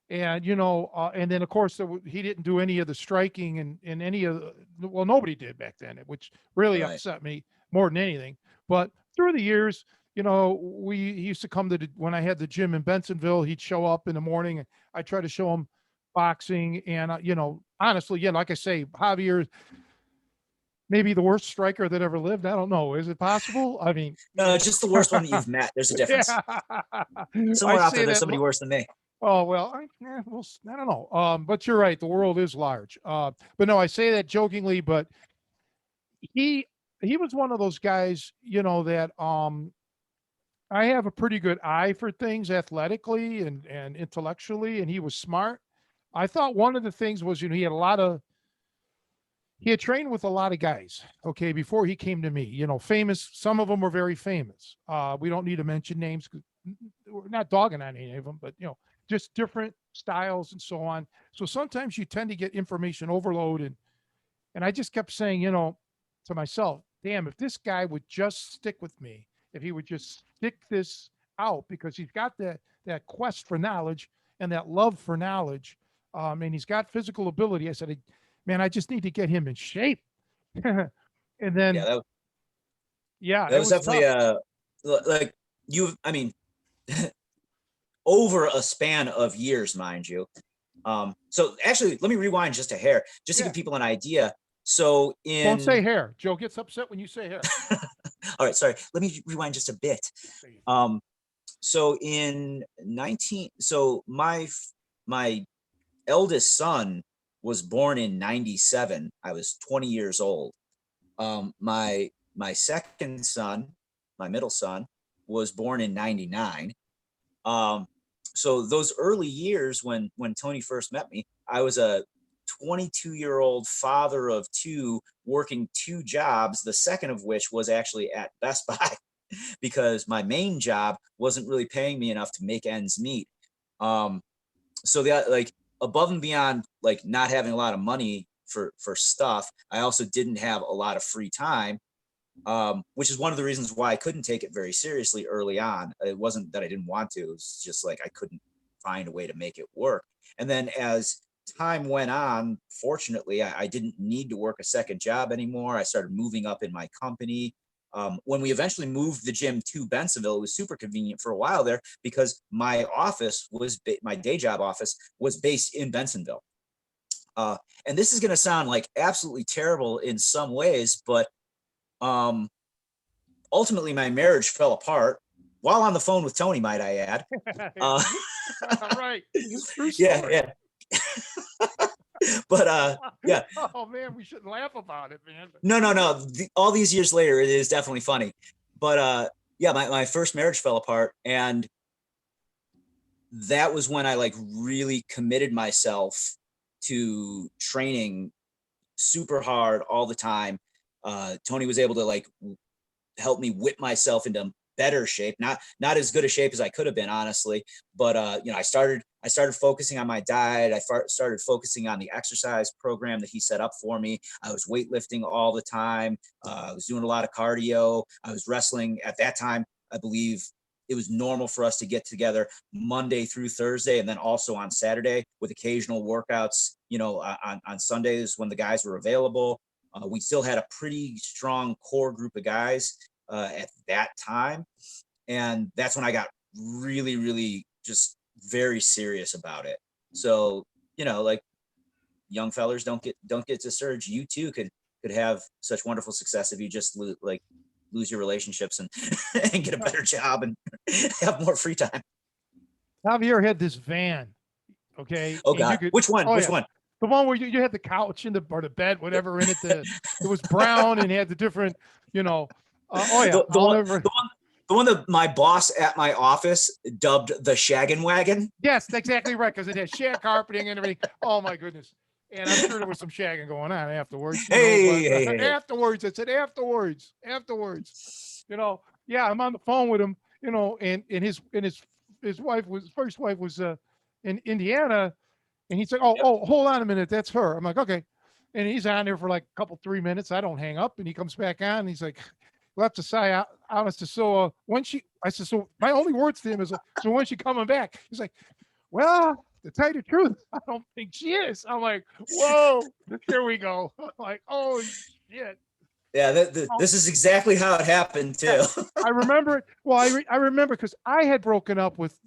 And and then of course he didn't do any of the striking and any of well, nobody did back then, which really Right. upset me more than anything. But through the years, he used to come to when I had the gym in Bensonville, he'd show up in the morning and I try to show him boxing. And honestly, yeah, like I say, Javier maybe the worst striker that ever lived. I don't know. Is it possible? I mean, No, it's just the worst one that you've met. There's a difference. Somewhere I out say there, there's that somebody worse than me. Oh, well, I don't know. But you're right. The world is large. But no, I say that jokingly, but he was one of those guys, that I have a pretty good eye for things athletically and intellectually, and he was smart. I thought one of the things was, he had trained with a lot of guys, okay, before he came to me, famous. Some of them were very famous. We don't need to mention names because we're not dogging on any of them, but just different styles and so on. So sometimes you tend to get information overload, and I just kept saying, to myself, damn, if this guy would just stick with me, if he would just stick this out, because he's got that quest for knowledge and that love for knowledge, and he's got physical ability. I said, man, I just need to get him in shape. And then, Yeah, it that was definitely tough. like over a span of years, mind you. So actually, let me rewind just a hair, just to Yeah. give people an idea. So Don't say in, hair. Joe gets upset when you say hair. all right, sorry, let me rewind just a bit. So in 19, so my eldest son was born in 97. I was 20 years old. My second son, my middle son, was born in 99. So those early years when Tony first met me, I was a 22-year-old father of two, working two jobs, the second of which was actually at Best Buy because my main job wasn't really paying me enough to make ends meet. So that, like, above and beyond like not having a lot of money for stuff, I also didn't have a lot of free time, which is one of the reasons why I couldn't take it very seriously early on. It wasn't that I didn't want to, it was just like I couldn't find a way to make it work. And then as time went on, fortunately, I didn't need to work a second job anymore. I started moving up in my company. When we eventually moved the gym to Bensonville, it was super convenient for a while there because my office was, my day job office was based in Bensonville. And this is going to sound like absolutely terrible in some ways, but ultimately my marriage fell apart while on the phone with Tony, might I add. Right. True story. Yeah. But yeah. Oh man, we shouldn't laugh about it, man. No. All these years later, it is definitely funny. But yeah, my first marriage fell apart, and that was when I like really committed myself to training super hard all the time. Tony was able to like help me whip myself into better shape, not as good a shape as I could have been, honestly. But I started focusing on my diet. I started focusing on the exercise program that he set up for me. I was weightlifting all the time. I was doing a lot of cardio. I was wrestling at that time. I believe it was normal for us to get together Monday through Thursday, and then also on Saturday with occasional workouts, on Sundays when the guys were available. We still had a pretty strong core group of guys at that time. And that's when I got really, really just very serious about it. So, like, young fellers don't get discouraged. You too could have such wonderful success if you just lose your relationships and, and get a better job and have more free time. Javier had this van. Okay. Oh God. Which one? Which one? The one where you had the couch in or the bed, whatever in it. It was brown and had the different, oh yeah. The one that my boss at my office dubbed the shaggin' wagon. Yes, exactly right. Because it had shag carpeting and everything. Oh my goodness. And I'm sure there was some shagging going on afterwards. Hey. Afterwards, I said afterwards. Yeah, I'm on the phone with him, and his wife was first wife was in Indiana, and he's like, Yep. oh, hold on a minute, that's her. I'm like, okay, and he's on there for like a couple 3 minutes. I don't hang up, and he comes back on, and he's like, we'll have to say honest. So I said, so my only words to him is, so when's she coming back? He's like, well, to tell you the truth, I don't think she is. I'm like, whoa, here we go. I'm like, oh shit. Yeah, this is exactly how it happened too. I remember it. Well, I remember because I had broken up with,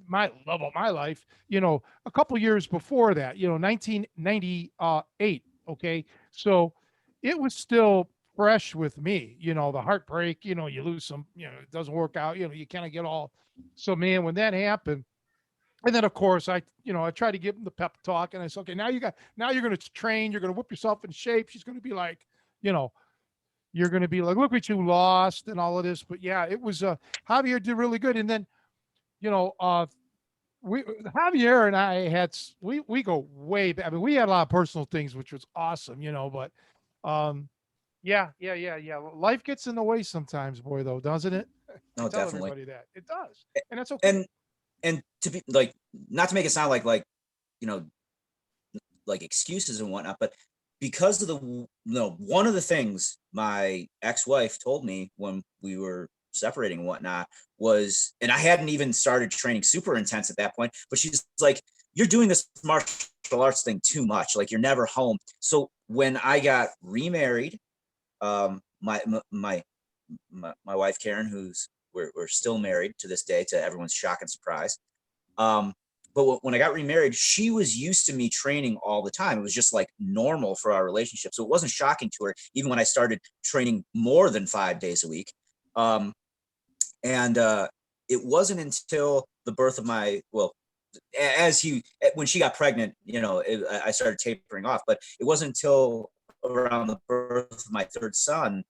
my love of my life, a couple years before that, 1998. Okay. So it was still fresh with me, the heartbreak, you lose some, it doesn't work out, you kind of get all. So, man, when that happened, and then of course I tried to give him the pep talk, and I said, okay, now you're going to train, you're going to whip yourself in shape. She's going to be like, you know, you're going to be like, look what you lost and all of this. But yeah, it was, Javier did really good. And then, you know, we, Javier and I we go way back. I mean, we had a lot of personal things, which was awesome, but, yeah. Life gets in the way sometimes, boy, though, doesn't it? No, I tell definitely. everybody that it does. And that's okay. And to be like, not to make it sound like, you know, like excuses and whatnot, but because of one of the things my ex-wife told me when we were separating and whatnot was, and I hadn't even started training super intense at that point, but she's like, you're doing this martial arts thing too much. Like, you're never home. So when I got remarried, my wife, Karen, we're still married to this day, to everyone's shock and surprise. But when I got remarried, she was used to me training all the time. It was just like normal for our relationship. So it wasn't shocking to her, even when I started training more than 5 days a week. And it wasn't until the birth of when she got pregnant, I started tapering off. But it wasn't until around the birth of my third son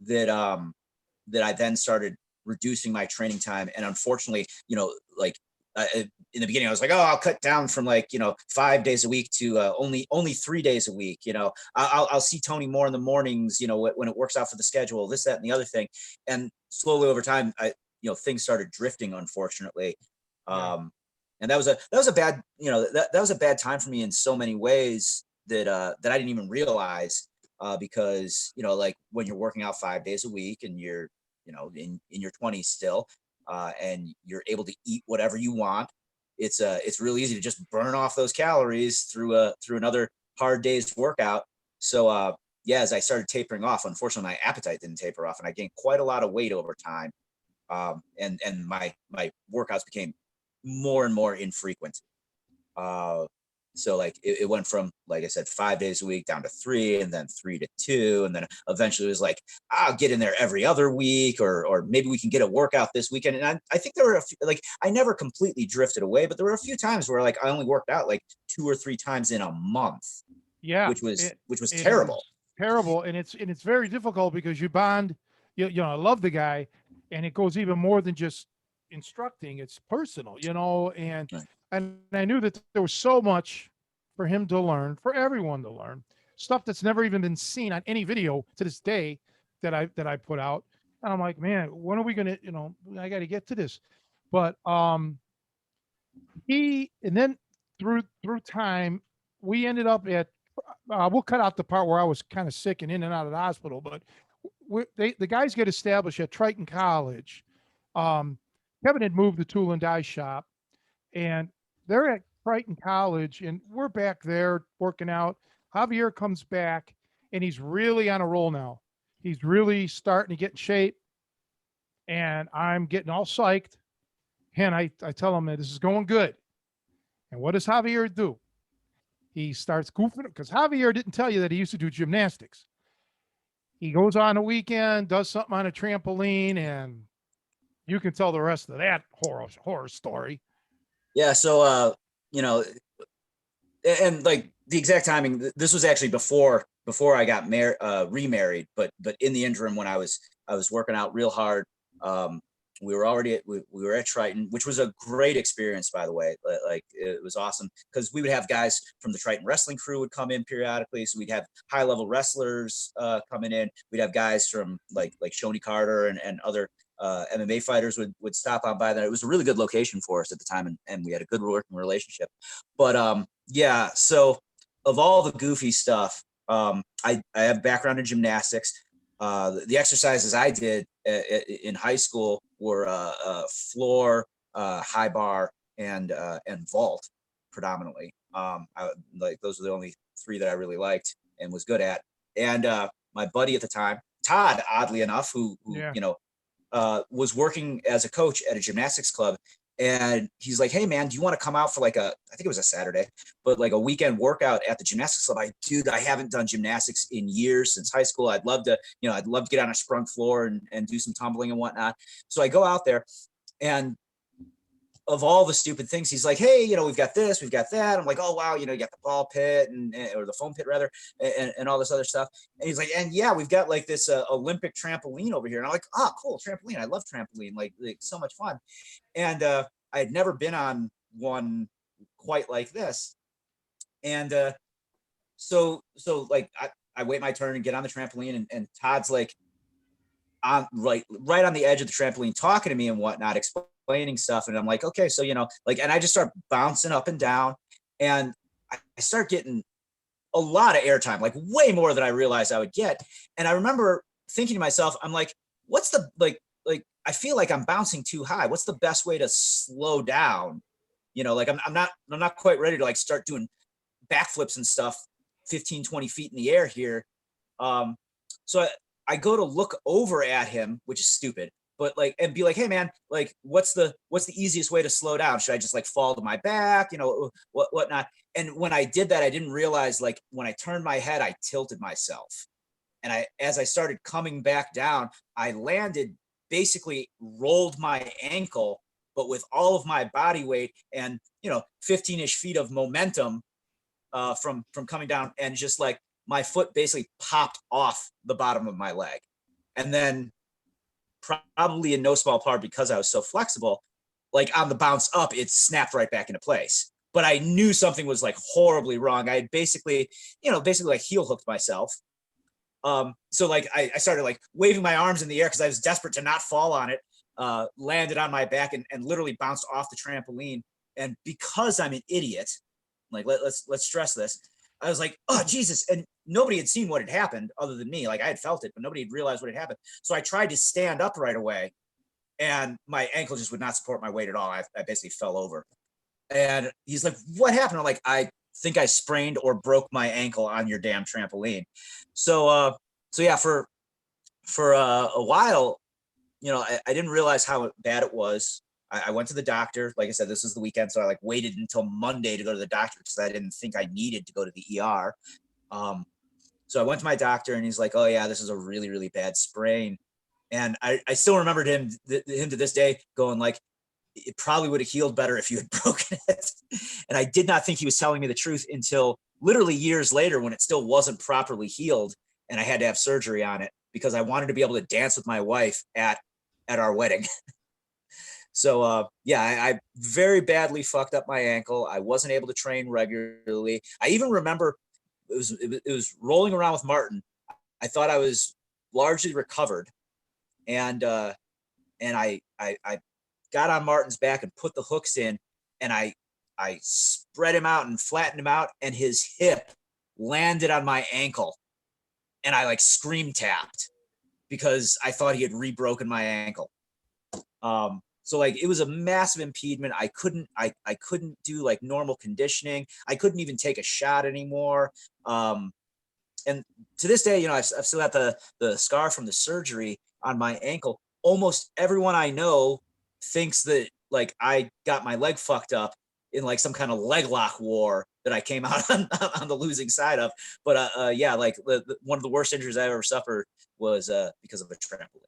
that I then started reducing my training time. And unfortunately, in the beginning, I was like, oh, I'll cut down from 5 days a week to only 3 days a week. I'll see Tony more in the mornings, when it works out for the schedule, this, that, and the other thing. And slowly over time, things started drifting, unfortunately. And that was a bad, that was a bad time for me in so many ways that I didn't even realize, because, when you're working out 5 days a week and you're, in your 20s still, and you're able to eat whatever you want, it's really easy to just burn off those calories through another hard day's workout. So as I started tapering off, unfortunately, my appetite didn't taper off, and I gained quite a lot of weight over time. And my workouts became more and more infrequent. So it went from, like I said, 5 days a week down to 3, and then 3 to 2. And then eventually it was like, I'll get in there every other week, or maybe we can get a workout this weekend. And I think there were a few, I never completely drifted away, but there were a few times where I only worked out 2 or 3 times in a month. Yeah. Which was terrible. Terrible. And it's very difficult because you bond, I love the guy, and it goes even more than just instructing. It's personal, and Right. And I knew that there was so much for him to learn, for everyone to learn, stuff that's never even been seen on any video to this day that I put out. And I'm like, man, when are we gonna, I got to get to this. But and then through time, we ended up at. We'll cut out the part where I was kind of sick and in and out of the hospital, but the guys get established at Triton College. Kevin had moved the tool and die shop, and they're at Triton College, and we're back there working out. Javier comes back, and he's really on a roll now. He's really starting to get in shape, and I'm getting all psyched. And I tell him that this is going good. And what does Javier do? He starts goofing, because Javier didn't tell you that he used to do gymnastics. He goes on a weekend, does something on a trampoline, and you can tell the rest of that horror story. Yeah. So, and the exact timing, this was actually before I got remarried, but in the interim, when I was working out real hard, we were at Triton, which was a great experience, by the way. Like it was awesome because we would have guys from the Triton wrestling crew would come in periodically. So we'd have high level wrestlers coming in. We'd have guys from like Shoney Carter and other MMA fighters would stop on by there. It was a really good location for us at the time, and we had a good working relationship. But yeah, so of all the goofy stuff, I have background in gymnastics. The exercises I did in high school were floor, high bar, and vault predominantly. Like those were the only three that I really liked and was good at. And my buddy at the time, Todd, oddly enough, who Yeah. you know was working as a coach at a gymnastics club. And he's like, hey man, do you want to come out for like I think it was a Saturday, but like a weekend workout at the gymnastics club? I haven't done gymnastics in years, since high school. I'd love to get on a sprung floor and do some tumbling and whatnot. So I go out there, and of all the stupid things, he's like, hey, we've got this, we've got that. I'm like, oh wow, you got the ball pit or the foam pit rather, and all this other stuff. And he's like, and yeah, we've got like this Olympic trampoline over here. And I'm like, oh cool, trampoline. I love trampoline, like so much fun. And I had never been on one quite like this. And so like I wait my turn and get on the trampoline, and Todd's like on right on the edge of the trampoline talking to me and whatnot, explaining stuff. And I'm like, okay, so like, and I just start bouncing up and down, and I start getting a lot of airtime, like way more than I realized I would get. And I remember thinking to myself, I'm like, what's the like I feel like I'm bouncing too high. What's the best way to slow down? Like I'm not quite ready to like start doing backflips and stuff 15, 20 feet in the air here. So I go to look over at him, which is stupid, but like, and be like, hey man, like what's the easiest way to slow down? Should I just like fall to my back, whatnot? And when I did that, I didn't realize, like when I turned my head, I tilted myself. And as I started coming back down, I landed, basically rolled my ankle, but with all of my body weight and 15-ish feet of momentum from coming down, and just like my foot basically popped off the bottom of my leg. And then probably in no small part because I was so flexible, like on the bounce up, it snapped right back into place. But I knew something was like horribly wrong. I had basically like heel hooked myself. So like I started like waving my arms in the air because I was desperate to not fall on it, landed on my back and literally bounced off the trampoline. And because I'm an idiot, like let's stress this, I was like, oh Jesus. And nobody had seen what had happened other than me. Like I had felt it, but nobody had realized what had happened. So I tried to stand up right away, and my ankle just would not support my weight at all. I basically fell over. And he's like, what happened? I'm like, I think I sprained or broke my ankle on your damn trampoline. So yeah, for a while, I didn't realize how bad it was. I went to the doctor. Like I said, this was the weekend, so I like waited until Monday to go to the doctor because I didn't think I needed to go to the ER. So I went to my doctor, and he's like, oh yeah, this is a really, really bad sprain. And I still remembered him to this day going like, it probably would have healed better if you had broken it. And I did not think he was telling me the truth until literally years later, when it still wasn't properly healed and I had to have surgery on it because I wanted to be able to dance with my wife at our wedding. So yeah, I very badly fucked up my ankle. I wasn't able to train regularly. I even remember it was rolling around with Martin. I thought I was largely recovered, and I got on Martin's back and put the hooks in, and I spread him out and flattened him out, and his hip landed on my ankle, and I like scream tapped because I thought he had rebroken my ankle. So like it was a massive impediment. I couldn't do like normal conditioning. I couldn't even take a shot anymore. And to this day, I've still got the scar from the surgery on my ankle. Almost everyone I know thinks that like I got my leg fucked up in like some kind of leg lock war that I came out on the losing side of. But yeah, like one of the worst injuries I ever suffered was because of a trampoline.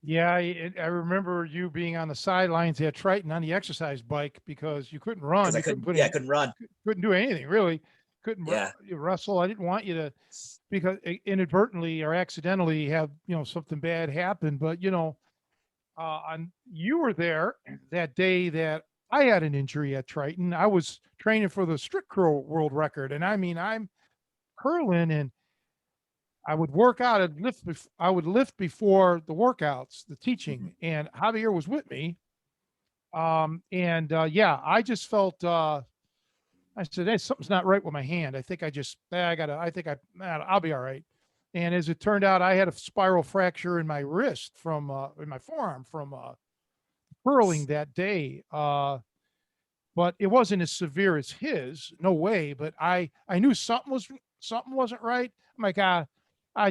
Yeah, I remember you being on the sidelines at Triton on the exercise bike because you couldn't run. Because I couldn't run. Couldn't do anything really. Couldn't Yeah. wrestle. I didn't want you to, because inadvertently or accidentally have something bad happen. But you were there that day that I had an injury at Triton. I was training for the strict curl world record, and I mean, I'm curling, and I would work out and lift. I would lift before the workouts, the teaching, and Javier was with me. Yeah, I just felt. I said, "Hey, something's not right with my hand. I think I just, I gotta. I think I'll be all right." And as it turned out, I had a spiral fracture in my wrist from in my forearm from curling that day. But it wasn't as severe as his, no way. But I knew something wasn't right. I'm like, I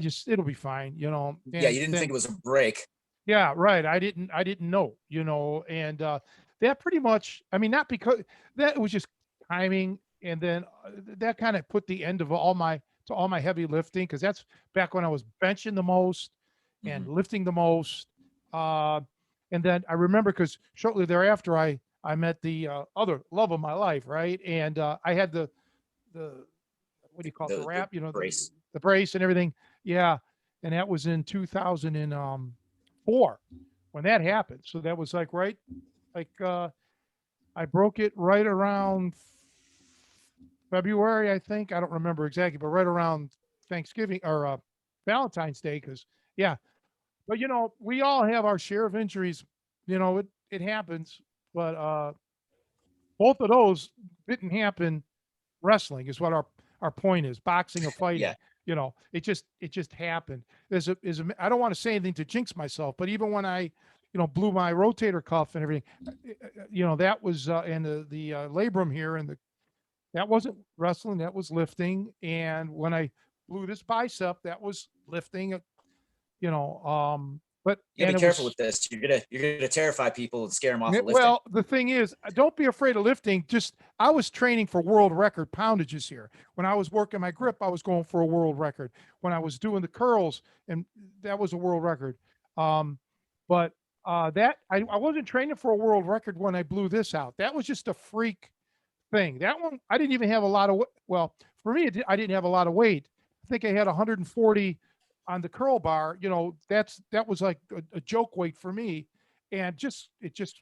just it'll be fine, you know. Yeah, And you didn't think then it was a break. yeah, right. I didn't know, you know, and that pretty much. I mean, not because that was just timing, and then that kind of put the end of all my heavy lifting because that's back when I was benching the most and Mhm. lifting the most. Uh, and then I remember because shortly thereafter I met the other love of my life, right? And I had the what do you call it, the The wrap, you know, brace. the brace and everything. Yeah, and that was in 2004 when that happened. So that was like I broke it right around February, I think. I don't remember exactly, but right around Thanksgiving or Valentine's Day, because yeah. But you know, we all have our share of injuries. You know, it happens. But both of those didn't happen wrestling is what our point is, boxing or Yeah. fighting. You know, it just happened. I don't want to say anything to jinx myself, but even when I, you know, blew my rotator cuff and everything, you know, that was and the labrum here and the that wasn't wrestling, that was lifting. And when I blew this bicep, that was lifting. You know, but You gotta and be it careful with was this. You're gonna terrify people and scare them off yeah, of lifting. well, the thing is, don't be afraid of lifting. Just I was training for world record poundages here. When I was working my grip, I was going for a world record. When I was doing the curls, and that was a world record. Um, but that I wasn't training for a world record when I blew this out. That was just a freak thing. That one I didn't even have a lot of. Well, for me, I didn't have a lot of weight. I think I had 140 on the curl bar. You know, that was like a joke weight for me, and just it just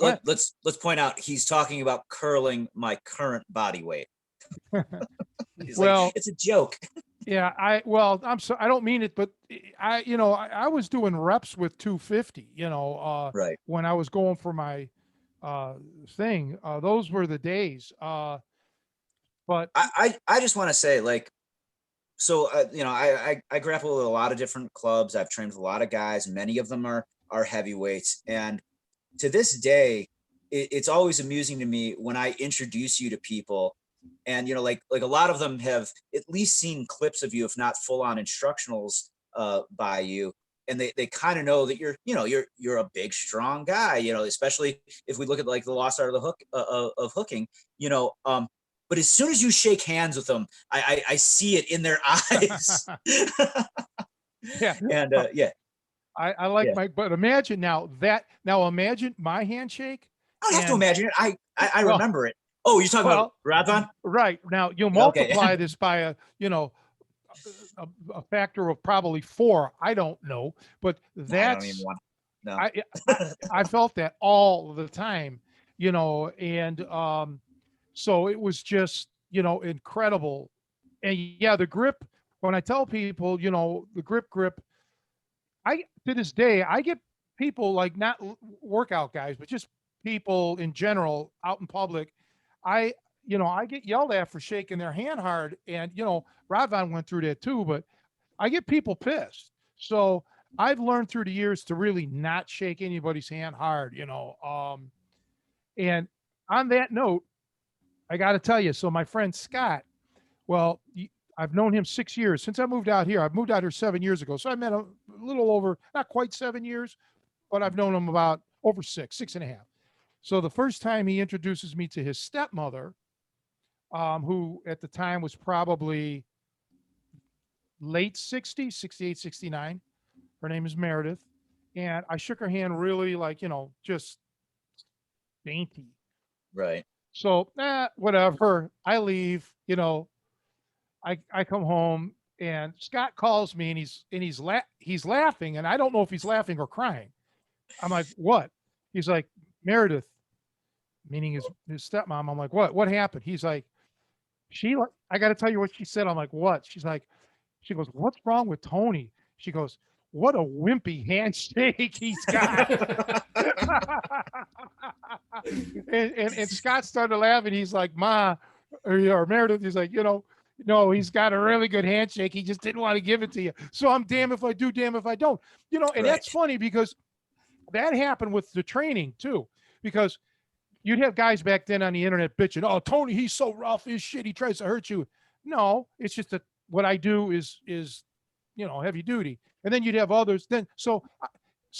went. Let's point out he's talking about curling my current body weight. He's like, Well, it's a joke. yeah, I'm so I don't mean it, but you know, I was doing reps with 250, you know, Right. when I was going for my uh thing. Those were the days. But I just want to say, like, so I grapple with a lot of different clubs. I've trained with a lot of guys. Many of them are heavyweights, and to this day, it's always amusing to me when I introduce you to people, and like a lot of them have at least seen clips of you, if not full on instructionals by you, and they kind of know that you're a big strong guy, especially if we look at like the lost art of the hook of hooking, but as soon as you shake hands with them, I see it in their eyes. yeah, And yeah, I like yeah. my but imagine now imagine my handshake I don't have to and imagine it. I well remember it. Oh, you're talking about well Radvan? right now you'll Okay. multiply this by a factor of probably four. I don't know, but I don't even that's want. No. I I I felt that all the time, you know, and so it was just, you know, incredible. And yeah, the grip, when I tell people, you know, the grip, I to this day I get people like not workout guys, but just people in general out in public. I you know, I get yelled at for shaking their hand hard, and you know, Rodvan went through that too, but I get people pissed. So I've learned through the years to really not shake anybody's hand hard, you know. And on that note, I got to tell you, so my friend Scott, well, I've known him 6 years since I moved out here. I've moved out here 7 years ago. So I met him a little over, not quite 7 years, but I've known him about over six and a half. So the first time he introduces me to his stepmother, who at the time was probably late 60s, 68, 69. Her name is Meredith. And I shook her hand really like, you know, just dainty. Right. So, whatever. I leave, you know, I come home and Scott calls me and he's laughing and I don't know if he's laughing or crying I'm like, what? He's like, Meredith, meaning his stepmom. I'm like, what happened? He's like, I got to tell you what she said. I'm like, what? She goes, what's wrong with Tony? She goes, what a wimpy handshake he's got. and Scott started laughing. He's like, Ma, or Meredith, he's like, no, he's got a really good handshake. He just didn't want to give it to you. So I'm damn if I do, damn if I don't. And that's funny because that happened with the training too. Because you'd have guys back then on the internet bitching, oh, Tony, he's so rough, his shit, he tries to hurt you. No, it's just that what I do is heavy duty. And then you'd have others. So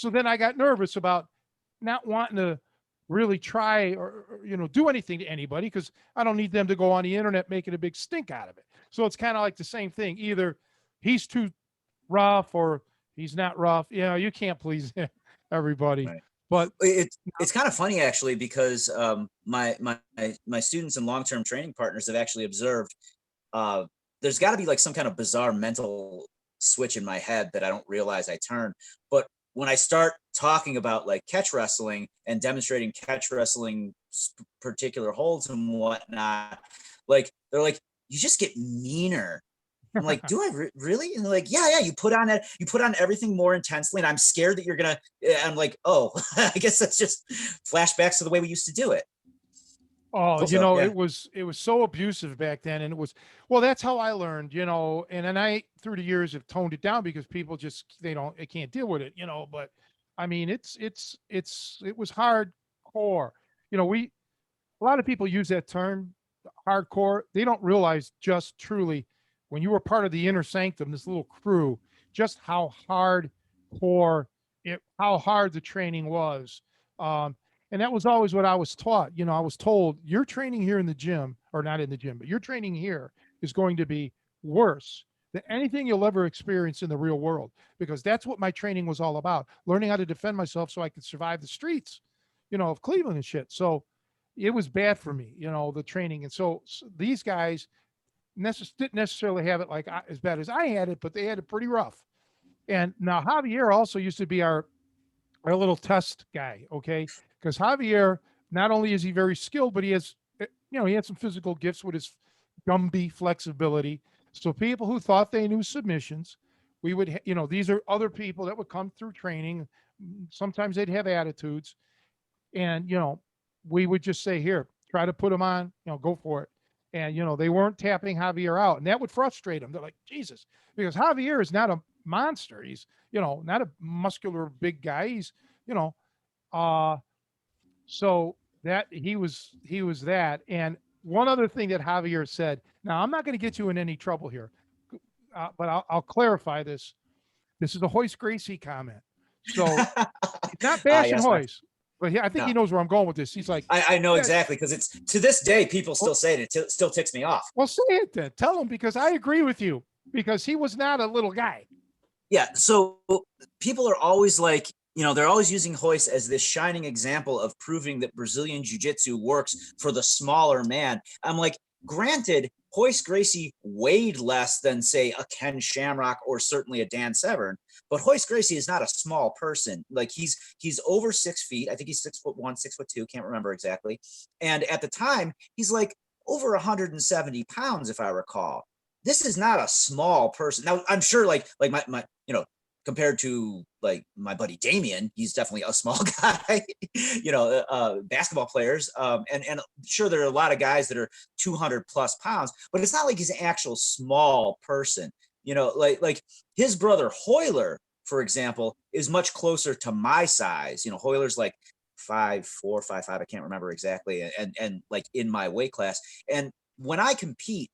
then I got nervous about not wanting to really try or do anything to anybody because I don't need them to go on the internet making a big stink out of it. So it's kind of like the same thing. Either he's too rough or he's not rough. You can't please everybody. Right. But it's kind of funny actually because my students and long-term training partners have actually observed there's got to be like some kind of bizarre mental switch in my head that I don't realize I turn. But when I start talking about like catch wrestling and demonstrating catch wrestling particular holds and whatnot, like they're like, you just get meaner. I'm like, do I really? And they're like, yeah, you put on everything more intensely, and I'm scared that you're gonna. I'm like, oh, I guess that's just flashbacks to the way we used to do it. Oh, Yeah. it was so abusive back then, and that's how I learned, and then I through the years have toned it down because people just they can't deal with it, but I mean it was hardcore. A lot of people use that term hardcore. They don't realize just truly when you were part of the inner sanctum, this little crew, just how hardcore how hard the training was. And that was always what I was taught. I was told your training here in the gym, or not in the gym, but your training here is going to be worse than anything you'll ever experience in the real world, because that's what my training was all about, learning how to defend myself so I could survive the streets, of Cleveland and shit. So it was bad for me, the training. And so these guys didn't necessarily have it like as bad as I had it, but they had it pretty rough. And now Javier also used to be our little test guy, okay? Because Javier, not only is he very skilled, but he has, he had some physical gifts with his Gumby flexibility. So people who thought they knew submissions, we would, these are other people that would come through training. Sometimes they'd have attitudes, and we would just say, here, try to put them on, go for it. And they weren't tapping Javier out, and that would frustrate them. They're like, Jesus, because Javier is not a monster. He's not a muscular big guy. He's so that he was that. And one other thing that Javier said. Now I'm not going to get you in any trouble here, but I'll clarify this. This is a Hoist Gracie comment. So he's not bashing yes, Hoist. But I think he knows where I'm going with this. He's like, I know exactly, because it's to this day people still say it. It still ticks me off. Well, say it then. Tell him, because I agree with you, because he was not a little guy. Yeah. So people are always like, they're always using Hoist as this shining example of proving that Brazilian Jiu-Jitsu works for the smaller man. I'm like, granted, Hoist Gracie weighed less than, say, a Ken Shamrock or certainly a Dan Severn, but Hoist Gracie is not a small person. Like he's over 6 feet. I think he's 6'1", 6'2", can't remember exactly. And at the time, he's like over 170 pounds, if I recall. This is not a small person. Now, I'm sure like my compared to like my buddy Damien, he's definitely a small guy, basketball players. And sure, there are a lot of guys that are 200 plus pounds, but it's not like he's an actual small person. Like his brother Hoyler, for example, is much closer to my size. Hoyler's like 5'4", 5'5", I can't remember exactly. And like in my weight class. And when I compete,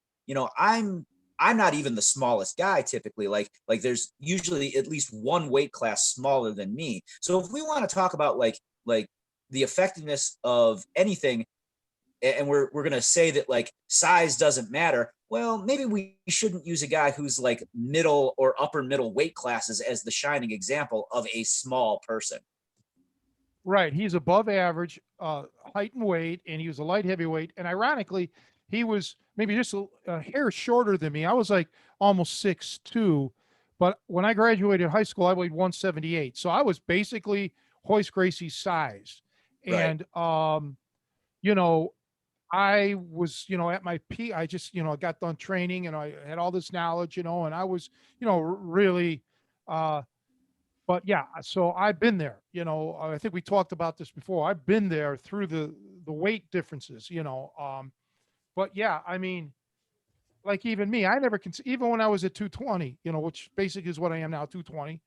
I'm not even the smallest guy typically. Like there's usually at least one weight class smaller than me. So if we want to talk about like the effectiveness of anything, and we're going to say that like size doesn't matter, well, maybe we shouldn't use a guy who's like middle or upper middle weight classes as the shining example of a small person. Right. He's above average height and weight, and he was a light heavyweight. And ironically, he was maybe just a hair shorter than me. I was like almost 6'2", but when I graduated high school, I weighed 178. So I was basically Hoist Gracie's size. Right. And, you know, I was, at my peak. I just, got done training and I had all this knowledge, and I was, really, uh, but yeah, so I've been there, I think we talked about this before. I've been there through the weight differences, but yeah, I mean, like even me, I never even when I was at 220, which basically is what I am now, 220.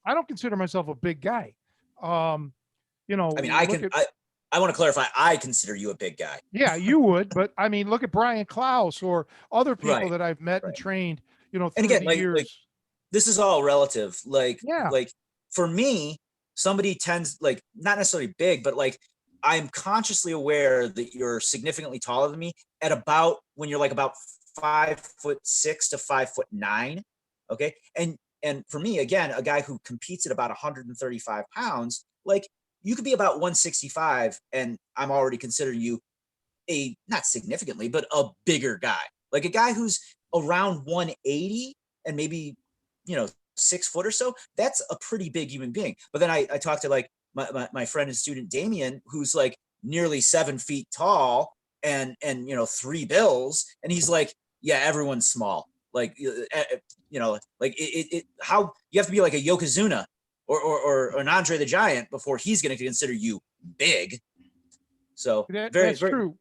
I don't consider myself a big guy. Um, I mean, look at, I want to clarify. I consider you a big guy. yeah, you would, but I mean, look at Brian Klaus or other people Right. that I've met and Right. trained, And through again, the like years. this is all relative. Yeah. Like for me, somebody tends like not necessarily big, but like I'm consciously aware that you're significantly taller than me at about when you're like about 5'6" to 5'9". Okay. And for me, again, a guy who competes at about 135 pounds, like you could be about 165 and I'm already considering you a not significantly, but a bigger guy. Like a guy who's around 180 and maybe, 6 foot or so, that's a pretty big human being. But then I talked to like my friend and student Damien, who's like nearly 7 feet tall and 3 bills, and he's like, yeah, everyone's small. Like like how you have to be like a Yokozuna or an Andre the Giant before he's going to consider you big. So That's true.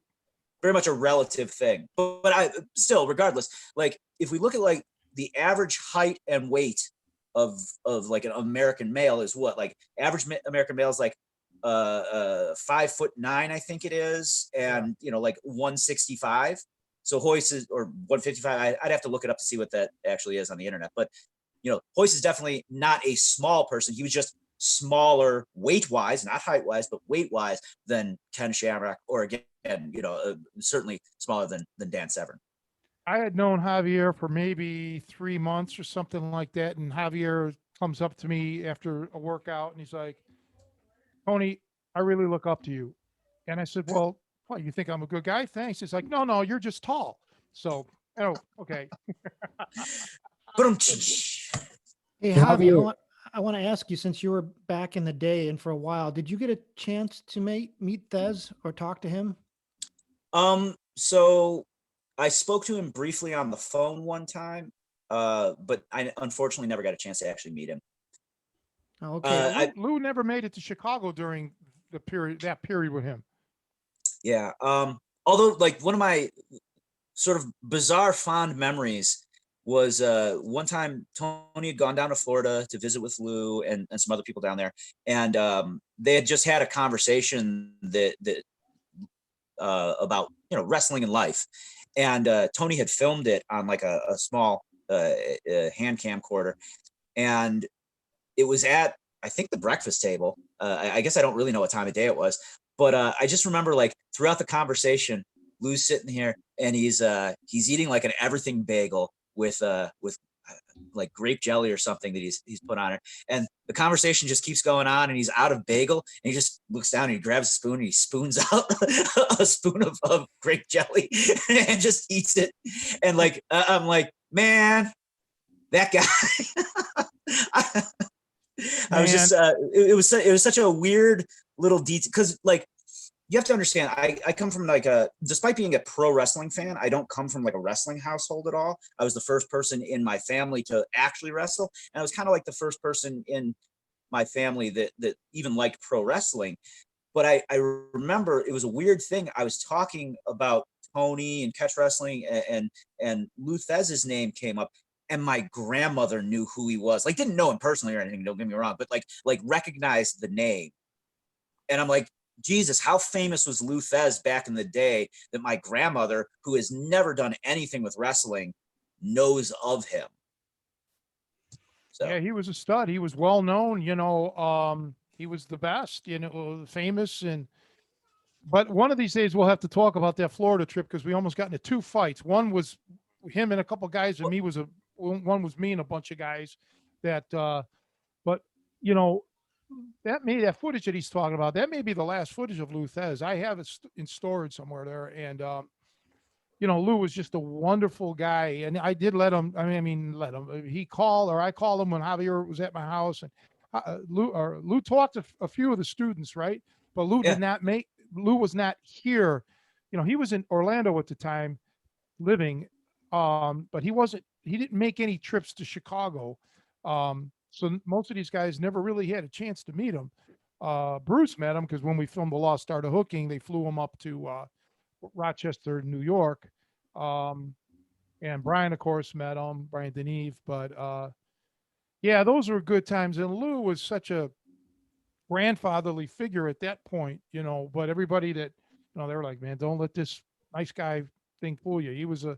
very much a relative thing. But I still, regardless, like if we look at like the average height and weight of like an American male is what, like average American male is like 5'9", I think it is, and like 165. So Hoist is, or 155. I'd have to look it up to see what that actually is on the internet. But Hoist is definitely not a small person. He was just smaller weight wise, not height wise, but weight wise than Ken Shamrock, or again, certainly smaller than Dan Severn. I had known Javier for maybe 3 months or something like that. And Javier comes up to me after a workout and he's like, Tony, I really look up to you. And I said, well, what, you think I'm a good guy? Thanks. He's like, no, you're just tall. So, okay. But Hey, Yeah, Javi, Javier. I want to ask you, since you were back in the day and for a while, did you get a chance to meet Thez or talk to him? So I spoke to him briefly on the phone one time, but I unfortunately never got a chance to actually meet him. Oh, okay. Lou never made it to Chicago during that period with him. Yeah. Although like one of my sort of bizarre fond memories was one time Tony had gone down to Florida to visit with Lou and some other people down there, and they had just had a conversation that about wrestling and life, and Tony had filmed it on like a small hand camcorder, and it was at, I think, the breakfast table. I guess I don't really know what time of day it was, but I just remember like throughout the conversation, Lou's sitting here and he's eating like an everything bagel with like grape jelly or something that he's put on it, and the conversation just keeps going on, and he's out of bagel, and he just looks down and he grabs a spoon and he spoons out a spoon of grape jelly and just eats it, and like I'm like, man, that guy. I was just it was such a weird little detail, because like you have to understand, I come from like despite being a pro wrestling fan, I don't come from like a wrestling household at all. I was the first person in my family to actually wrestle, and I was kind of like the first person in my family that even liked pro wrestling. But I remember it was a weird thing. I was talking about Tony and catch wrestling, and Lou Thesz's name came up, and my grandmother knew who he was. Like, didn't know him personally or anything, don't get me wrong, but like recognized the name. And I'm like, Jesus, how famous was Lou Thesz back in the day that my grandmother, who has never done anything with wrestling, knows of him? So Yeah, he was a stud. He was well known, he was the best, famous. But one of these days we'll have to talk about that Florida trip, because we almost got into two fights. One was him and a couple guys, and one was me and a bunch of guys that, but that footage that he's talking about, that may be the last footage of Lou Thesz. I have it in storage somewhere there. And, Lou was just a wonderful guy. And I did let him, let him, I called him when Javier was at my house, and Lou talked to a few of the students, right? But Yeah. Lou was not here. You know, he was in Orlando at the time living, but he didn't make any trips to Chicago. So most of these guys never really had a chance to meet him. Bruce met him because when we filmed The Lost Art of Hooking, they flew him up to Rochester, New York. And Brian, of course, met him, Brian Deneve. But yeah, those were good times. And Lou was such a grandfatherly figure at that point, you know. But everybody that, you know, they were like, man, don't let this nice guy thing fool you. He was a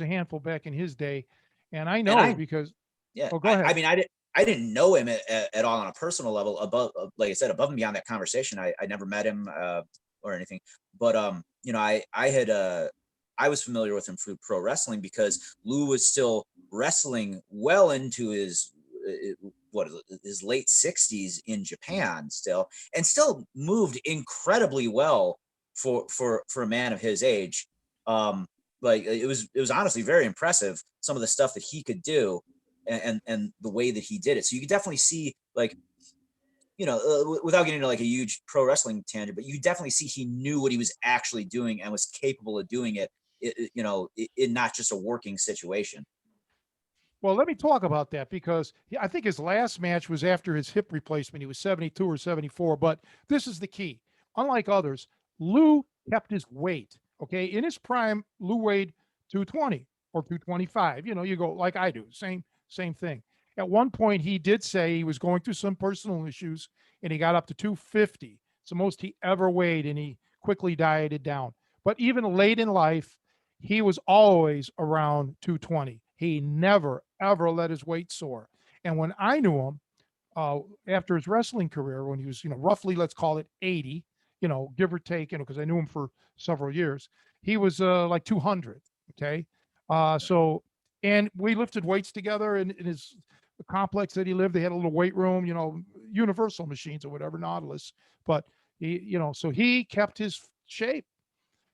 handful back in his day, and I know because. Yeah, Oh, go ahead. I mean, I didn't know him at all on a personal level. Above, like I said, above and beyond that conversation, I never met him or anything. But you know, I was familiar with him through pro wrestling because Lou was still wrestling well into his his late 60s in Japan still, and still moved incredibly well for a man of his age. Like it was honestly very impressive, some of the stuff that he could do and the way that he did it. So you could definitely see, like, you know, without getting into like a huge pro wrestling tangent, but you definitely see he knew what he was actually doing and was capable of doing it, you know, in not just a working situation. Well, let me talk about that because I think his last match was after his hip replacement. He was 72 or 74, but this is the key. Unlike others, Lou kept his weight. Okay. In his prime, Lou weighed 220 or 225. You know, you go like I do, same thing. At one point, he did say he was going through some personal issues and he got up to 250. It's the most he ever weighed, and he quickly dieted down. But even late in life, he was always around 220. He never, ever let his weight soar. And when I knew him, after his wrestling career, when he was, you know, roughly, let's call it 80, you know, give or take, you know, because I knew him for several years, he was like 200. Okay. So, and we lifted weights together in his complex that he lived. They had a little weight room, you know, universal machines or whatever, Nautilus. But he, you know, so he kept his shape.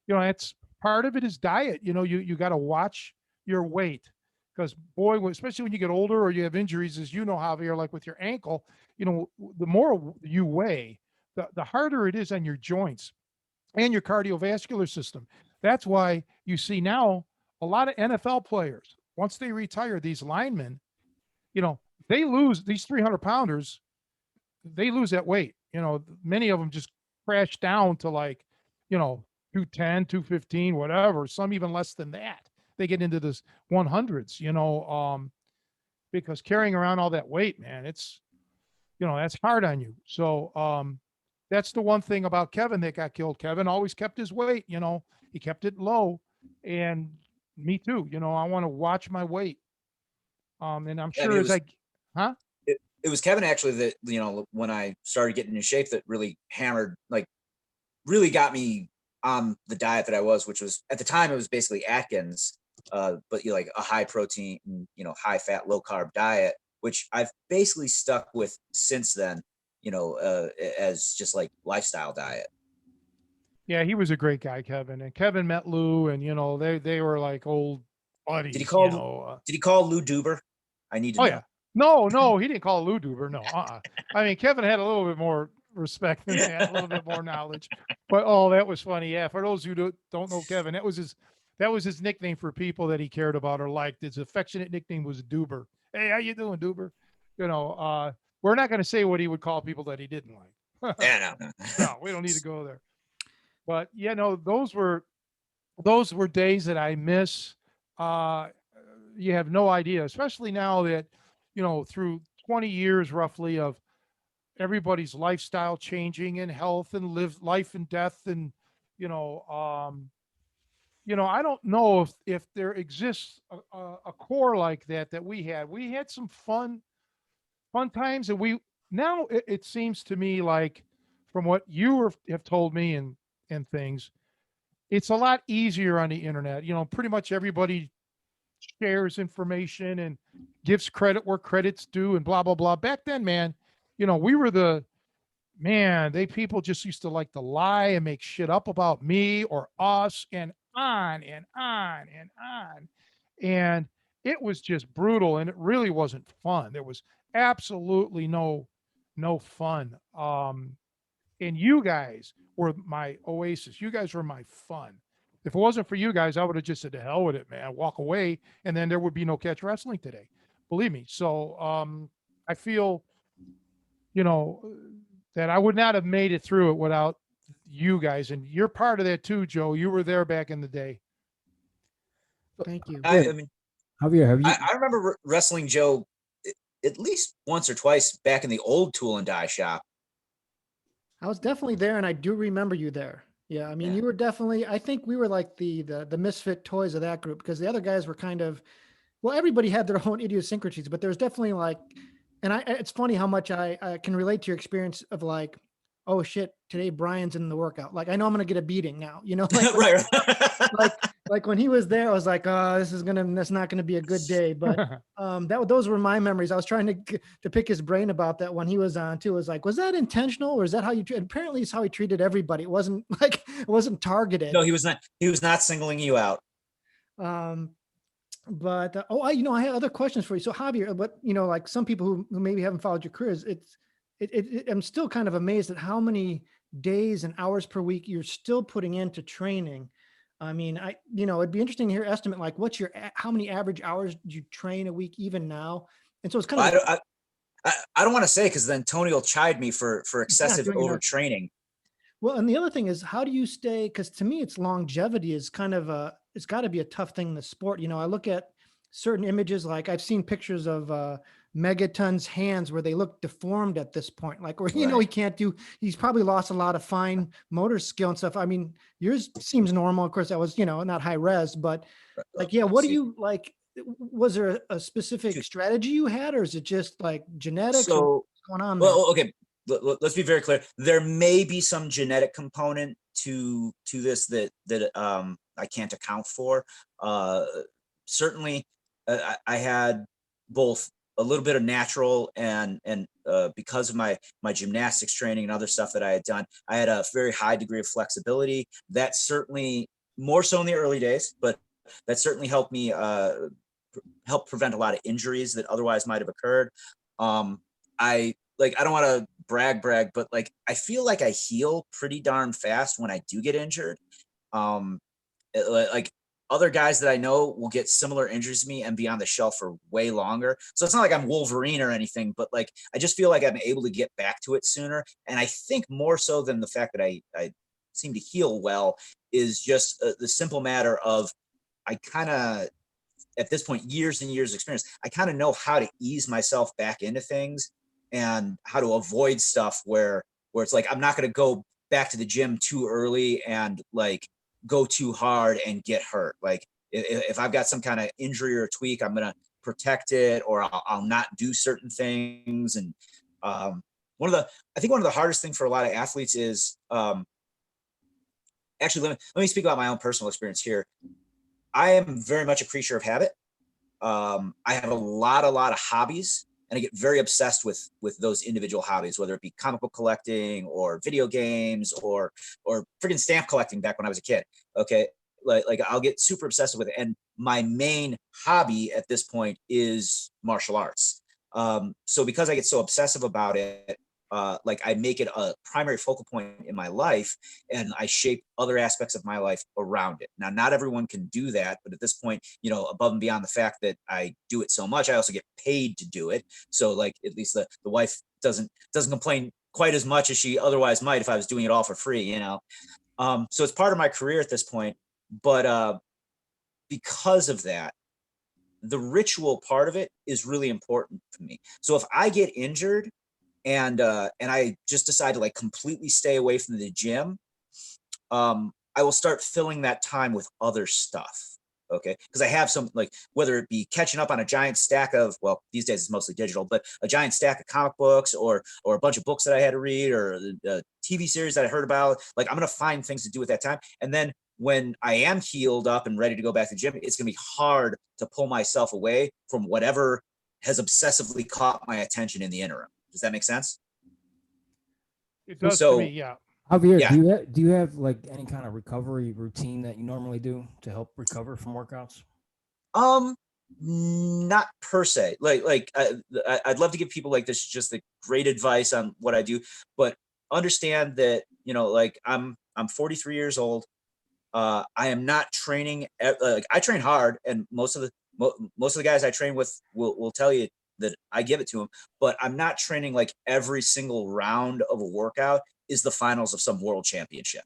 You know, that's part of it is diet. You know, you got to watch your weight because boy, especially when you get older or you have injuries, as you know, Javier, like with your ankle, you know, the more you weigh, the harder it is on your joints and your cardiovascular system. That's why you see now a lot of NFL players, once they retire, these linemen, you know, they lose these 300 pounders, they lose that weight. You know, many of them just crash down to like, you know, 210, 215, whatever, some even less than that. They get into this 100s, you know, because carrying around all that weight, man, it's, you know, that's hard on you. So, that's the one thing about Kevin that got killed. Kevin always kept his weight, you know, he kept it low. And me too, you know, I want to watch my weight. And I'm Yeah, I sure mean, as I, huh? it was Kevin actually that, you know, when I started getting in shape, that really hammered, like, really got me on the diet that I was, which was at the time it was basically Atkins, but you know, like a high protein, you know, high fat, low carb diet, which I've basically stuck with since then, you know, as just like lifestyle diet. Yeah, he was a great guy, Kevin. And Kevin met Lou, and you know they were like old Did he buddies. You call know. did he call Lou Duber? I need to Oh know. yeah, no, he didn't call Lou Duber. No, I mean Kevin had a little bit more respect than that, a little bit more knowledge. But oh, that was funny. Yeah, for those who don't know Kevin, that was his nickname for people that he cared about or liked. His affectionate nickname was Duber. Hey, how you doing, Duber? You know, we're not going to say what he would call people that he didn't like. Yeah, no. No, we don't need to go there. But yeah, no, those were days that I miss. Uh, you have no idea, especially now that, you know, through 20 years roughly of everybody's lifestyle changing and health and live life and death. And, you know, I don't know if there exists a core like that we had. We had some fun times, and now it seems to me like from what have told me and things, it's a lot easier on the internet. You know, pretty much everybody shares information and gives credit where credit's due and blah blah blah. Back then, man, you know, we were the man, they people just used to like to lie and make shit up about me or us and on and on and on. And it was just brutal and it really wasn't fun. There was absolutely no no fun. And you guys were my oasis. You guys were my fun. If it wasn't for you guys, I would have just said, to hell with it, man, walk away. And then there would be no catch wrestling today. Believe me. So, I feel, you know, that I would not have made it through it without you guys. And you're part of that too, Joe. You were there back in the day. Thank you. I mean, Javier, have you? I remember wrestling Joe at least once or twice back in the old tool and die shop. I was definitely there, and I do remember you there. Yeah, I mean, Yeah. you were definitely. I think we were like the misfit toys of that group, because the other guys were kind of, well, everybody had their own idiosyncrasies, but there was definitely like, and it's funny how much I can relate to your experience of like, oh shit, today Brian's in the workout. Like, I know I'm gonna get a beating now. You know, like Right. like like when he was there, I was like, oh, that's not gonna be a good day. But those were my memories. I was trying to pick his brain about that when he was on too. It was like, was that intentional, or is that how you? Apparently, it's how he treated everybody. It wasn't like it wasn't targeted. No, he was not. He was not singling you out. But I had other questions for you. So Javier, but like some people who maybe haven't followed your careers, I'm still kind of amazed at how many days and hours per week you're still putting into training. I mean, it'd be interesting to hear estimate, like how many average hours do you train a week even now? And so it's kind of, I don't want to say, because then Tony will chide me for excessive doing enough. overtraining. Well, and the other thing is, how do you stay? Because to me, it's longevity is kind of it's got to be a tough thing in the sport. I look at certain images, like I've seen pictures of Megaton's hands where they look deformed at this point, like where Right. he's probably lost a lot of fine motor skill and stuff. I mean, yours seems normal. Of course, that was not high res, but like, yeah, what do you like? Was there a specific strategy you had, or is it just like genetics, or So, what's going on there? well, okay. Let's be very clear. There may be some genetic component to this that I can't account for. Certainly, I had both a little bit of natural and because of my gymnastics training and other stuff that I had done, I had a very high degree of flexibility. That certainly, more so in the early days, but that certainly helped me help prevent a lot of injuries that otherwise might have occurred. I don't want to brag, but like I feel like I heal pretty darn fast when I do get injured. Like other guys that I know will get similar injuries to me and be on the shelf for way longer. So it's not like I'm Wolverine or anything, but like I just feel like I'm able to get back to it sooner. And I think more so than the fact that I seem to heal well is just the simple matter of I kind of, at this point, years and years of experience, I kind of know how to ease myself back into things and how to avoid stuff where it's like I'm not going to go back to the gym too early and like go too hard and get hurt. Like if I've got some kind of injury or tweak, I'm going to protect it, or I'll not do certain things. And I think one of the hardest things for a lot of athletes is actually, let me speak about my own personal experience here. I am very much a creature of habit. I have a lot of hobbies, and I get very obsessed with those individual hobbies, whether it be comic book collecting or video games or freaking stamp collecting back when I was a kid. Okay. Like I'll get super obsessive with it. And my main hobby at this point is martial arts. So because I get so obsessive about it, like I make it a primary focal point in my life, and I shape other aspects of my life around it. Now, not everyone can do that, but at this point, above and beyond the fact that I do it so much, I also get paid to do it. So like at least the wife doesn't complain quite as much as she otherwise might if I was doing it all for free, So it's part of my career at this point. But because of that, the ritual part of it is really important for me. So if I get injured, and I just decide to like completely stay away from the gym, I will start filling that time with other stuff. Okay. Because I have some, like, whether it be catching up on a giant stack of, well, these days it's mostly digital, but a giant stack of comic books or a bunch of books that I had to read, or a TV series that I heard about. Like, I'm going to find things to do at that time. And then when I am healed up and ready to go back to the gym, it's going to be hard to pull myself away from whatever has obsessively caught my attention in the interim. Does that make sense? It does So, to me, yeah. Javier, Yeah. do you have like any kind of recovery routine that you normally do to help recover from workouts? Not per se. I'd love to give people like this just the great advice on what I do, but understand that, you know, like I'm 43 years old. I am not training like I train hard, and most of the guys I train with will tell you that I give it to them, but I'm not training like every single round of a workout is the finals of some world championship.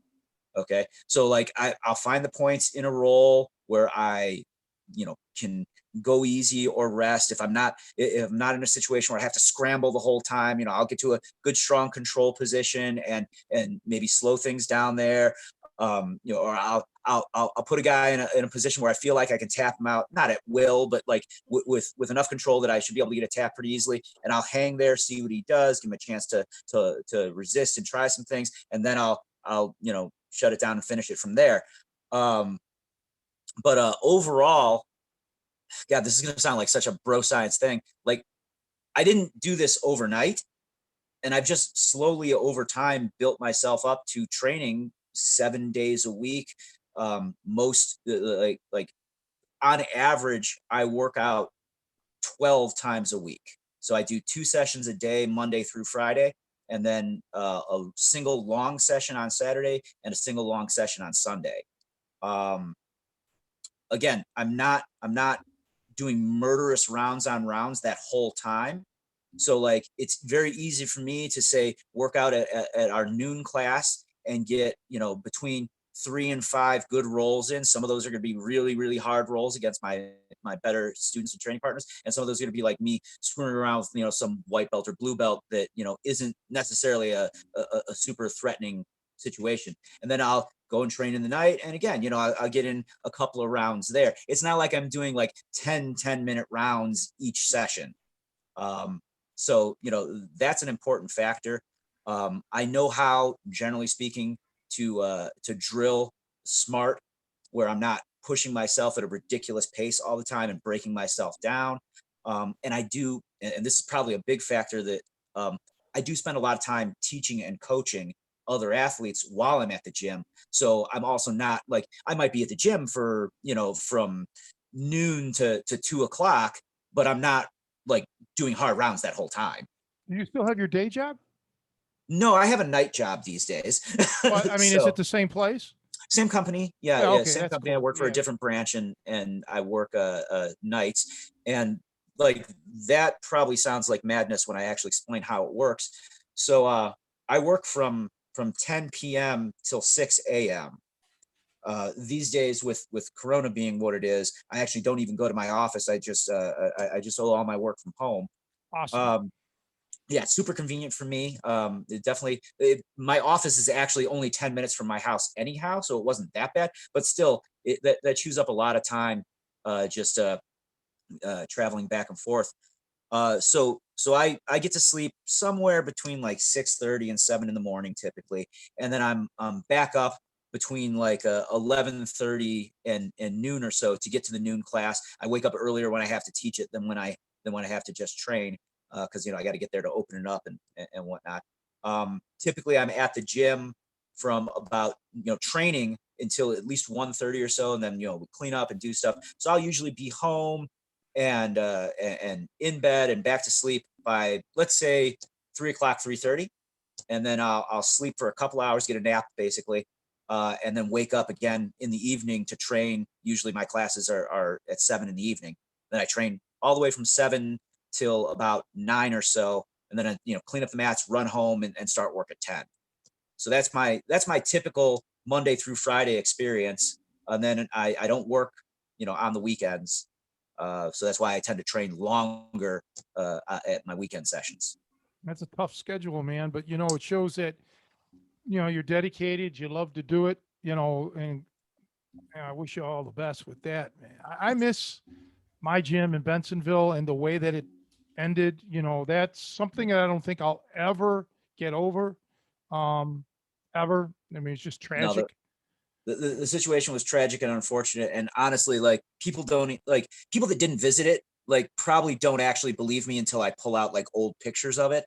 Okay. So like I'll find the points in a roll where I, you know, can go easy or rest. If I'm not in a situation where I have to scramble the whole time, you know, I'll get to a good strong control position and maybe slow things down there. You know, or I'll put a guy in a position where I feel like I can tap him out, not at will, but like with enough control that I should be able to get a tap pretty easily. And I'll hang there, see what he does, give him a chance to resist and try some things, and then I'll you know, shut it down and finish it from there. But overall, God, this is going to sound like such a bro science thing. Like, I didn't do this overnight, and I've just slowly over time built myself up to training 7 days a week. Most like on average, I work out 12 times a week. So I do 2 sessions a day, Monday through Friday, and then a single long session on Saturday and a single long session on Sunday. Again, I'm not doing murderous rounds on rounds that whole time. So like, it's very easy for me to say, work out at our noon class and get, you know, between 3 and 5 good rolls in. Some of those are going to be really, really hard rolls against my better students and training partners. And some of those are going to be like me screwing around with, you know, some white belt or blue belt that, you know, isn't necessarily a super threatening situation. And then I'll go and train in the night. And again, you know, I'll get in a couple of rounds there. It's not like I'm doing like 10-minute rounds each session. So, you know, that's an important factor. I know how, generally speaking, to drill smart, where I'm not pushing myself at a ridiculous pace all the time and breaking myself down. And I do, and this is probably a big factor, that I do spend a lot of time teaching and coaching other athletes while I'm at the gym. So I'm also not like, I might be at the gym for, you know, from noon to 2 o'clock, but I'm not like doing hard rounds that whole time. Do you still have your day job? No, I have a night job these days. Well, I mean, is So, it the same place? same company. Yeah, Yeah, okay, same that's company. I cool. work for a Yeah. different branch, and I work nights. And like, that probably sounds like madness when I actually explain how it works. So I work from 10 p.m. till 6 a.m. These days, with Corona being what it is, I actually don't even go to my office. I just do all my work from home. Awesome. Yeah, super convenient for me. My office is actually only 10 minutes from my house anyhow, so it wasn't that bad, but still, that chews up a lot of time, just traveling back and forth. So I get to sleep somewhere between like 6:30 and 7 in the morning typically, and then I'm back up between like 11:30 and noon or so to get to the noon class. I wake up earlier when I have to teach it than when I have to just train, because you know, I got to get there to open it up and whatnot. Typically, I'm at the gym from about, you know, training until at least 1:30 or so, and then, you know, we clean up and do stuff. So I'll usually be home and in bed and back to sleep by, let's say, 3 o'clock, 3:30, and then I'll sleep for a couple hours, get a nap basically, and then wake up again in the evening to train. Usually my classes are at 7 in the evening. Then I train all the way from 7 till about 9 or so, and then I, you know, clean up the mats, run home, and start work at 10. So that's my typical Monday through Friday experience. And then I don't work, you know, on the weekends. So that's why I tend to train longer at my weekend sessions. That's a tough schedule, man, but you know, it shows that, you know, you're dedicated, you love to do it, you know, and I wish you all the best with that, man. I miss my gym in Bensonville and the way that it ended. You know, that's something that I don't think I'll ever get over. Um, ever. I mean, it's just No, tragic. the situation was tragic and unfortunate, and honestly, like, people don't, like, people that didn't visit it, like, probably don't actually believe me until I pull out like old pictures of it.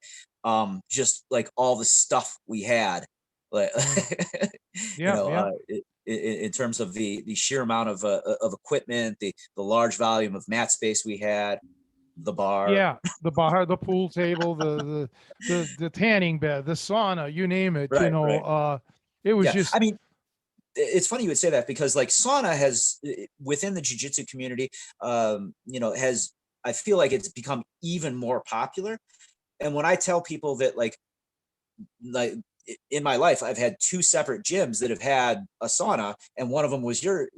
Just like all the stuff we had, like, you Yeah, know, yeah. in terms of the sheer amount of equipment, the large volume of mat space we had, the bar. Yeah, the bar, the pool table, the tanning bed, the sauna, you name it. Right, right. It was Yeah, just I mean, it's funny you would say that, because like sauna has within the jiu-jitsu community, has, I feel like it's become even more popular. And when I tell people that like in my life, I've had two separate gyms that have had a sauna, and one of them was your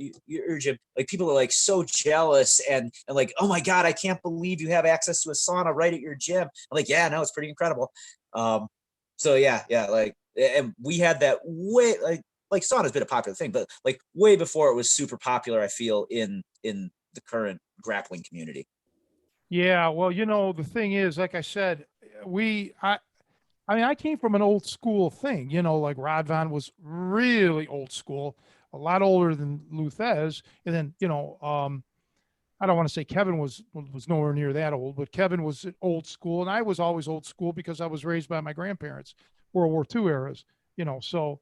gym. Like, people are like so jealous and like, oh my God, I can't believe you have access to a sauna right at your gym. I'm like, yeah, no, it's pretty incredible. So yeah, like, and we had that way, like sauna's been a popular thing, but like way before it was super popular, I feel, in the current grappling community. yeah. Well, the thing is, like I said, I mean, I came from an old school thing, like Rodvan was really old school, a lot older than Luthez. And then, I don't want to say Kevin was nowhere near that old, but Kevin was old school, and I was always old school because I was raised by my grandparents, World War II eras, so,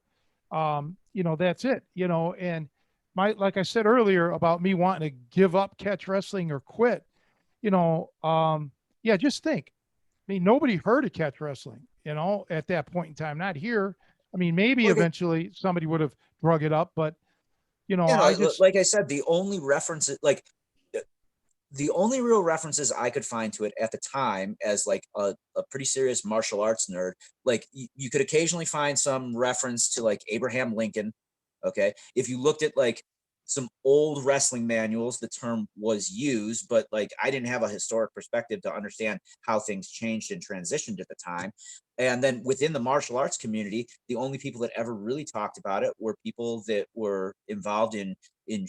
that's it, and like I said earlier about me wanting to give up catch wrestling or quit, yeah, just think. I mean, nobody heard of catch wrestling, at that point in time, not here. I mean, maybe Like, eventually somebody would have drug it up, but, I just, like I said, the only references, like the only real references I could find to it at the time, as like a pretty serious martial arts nerd, like you could occasionally find some reference to like Abraham Lincoln. Okay. If you looked at like some old wrestling manuals, the term was used, but like I didn't have a historic perspective to understand how things changed and transitioned at the time. And then within the martial arts community, the only people that ever really talked about it were people that were involved in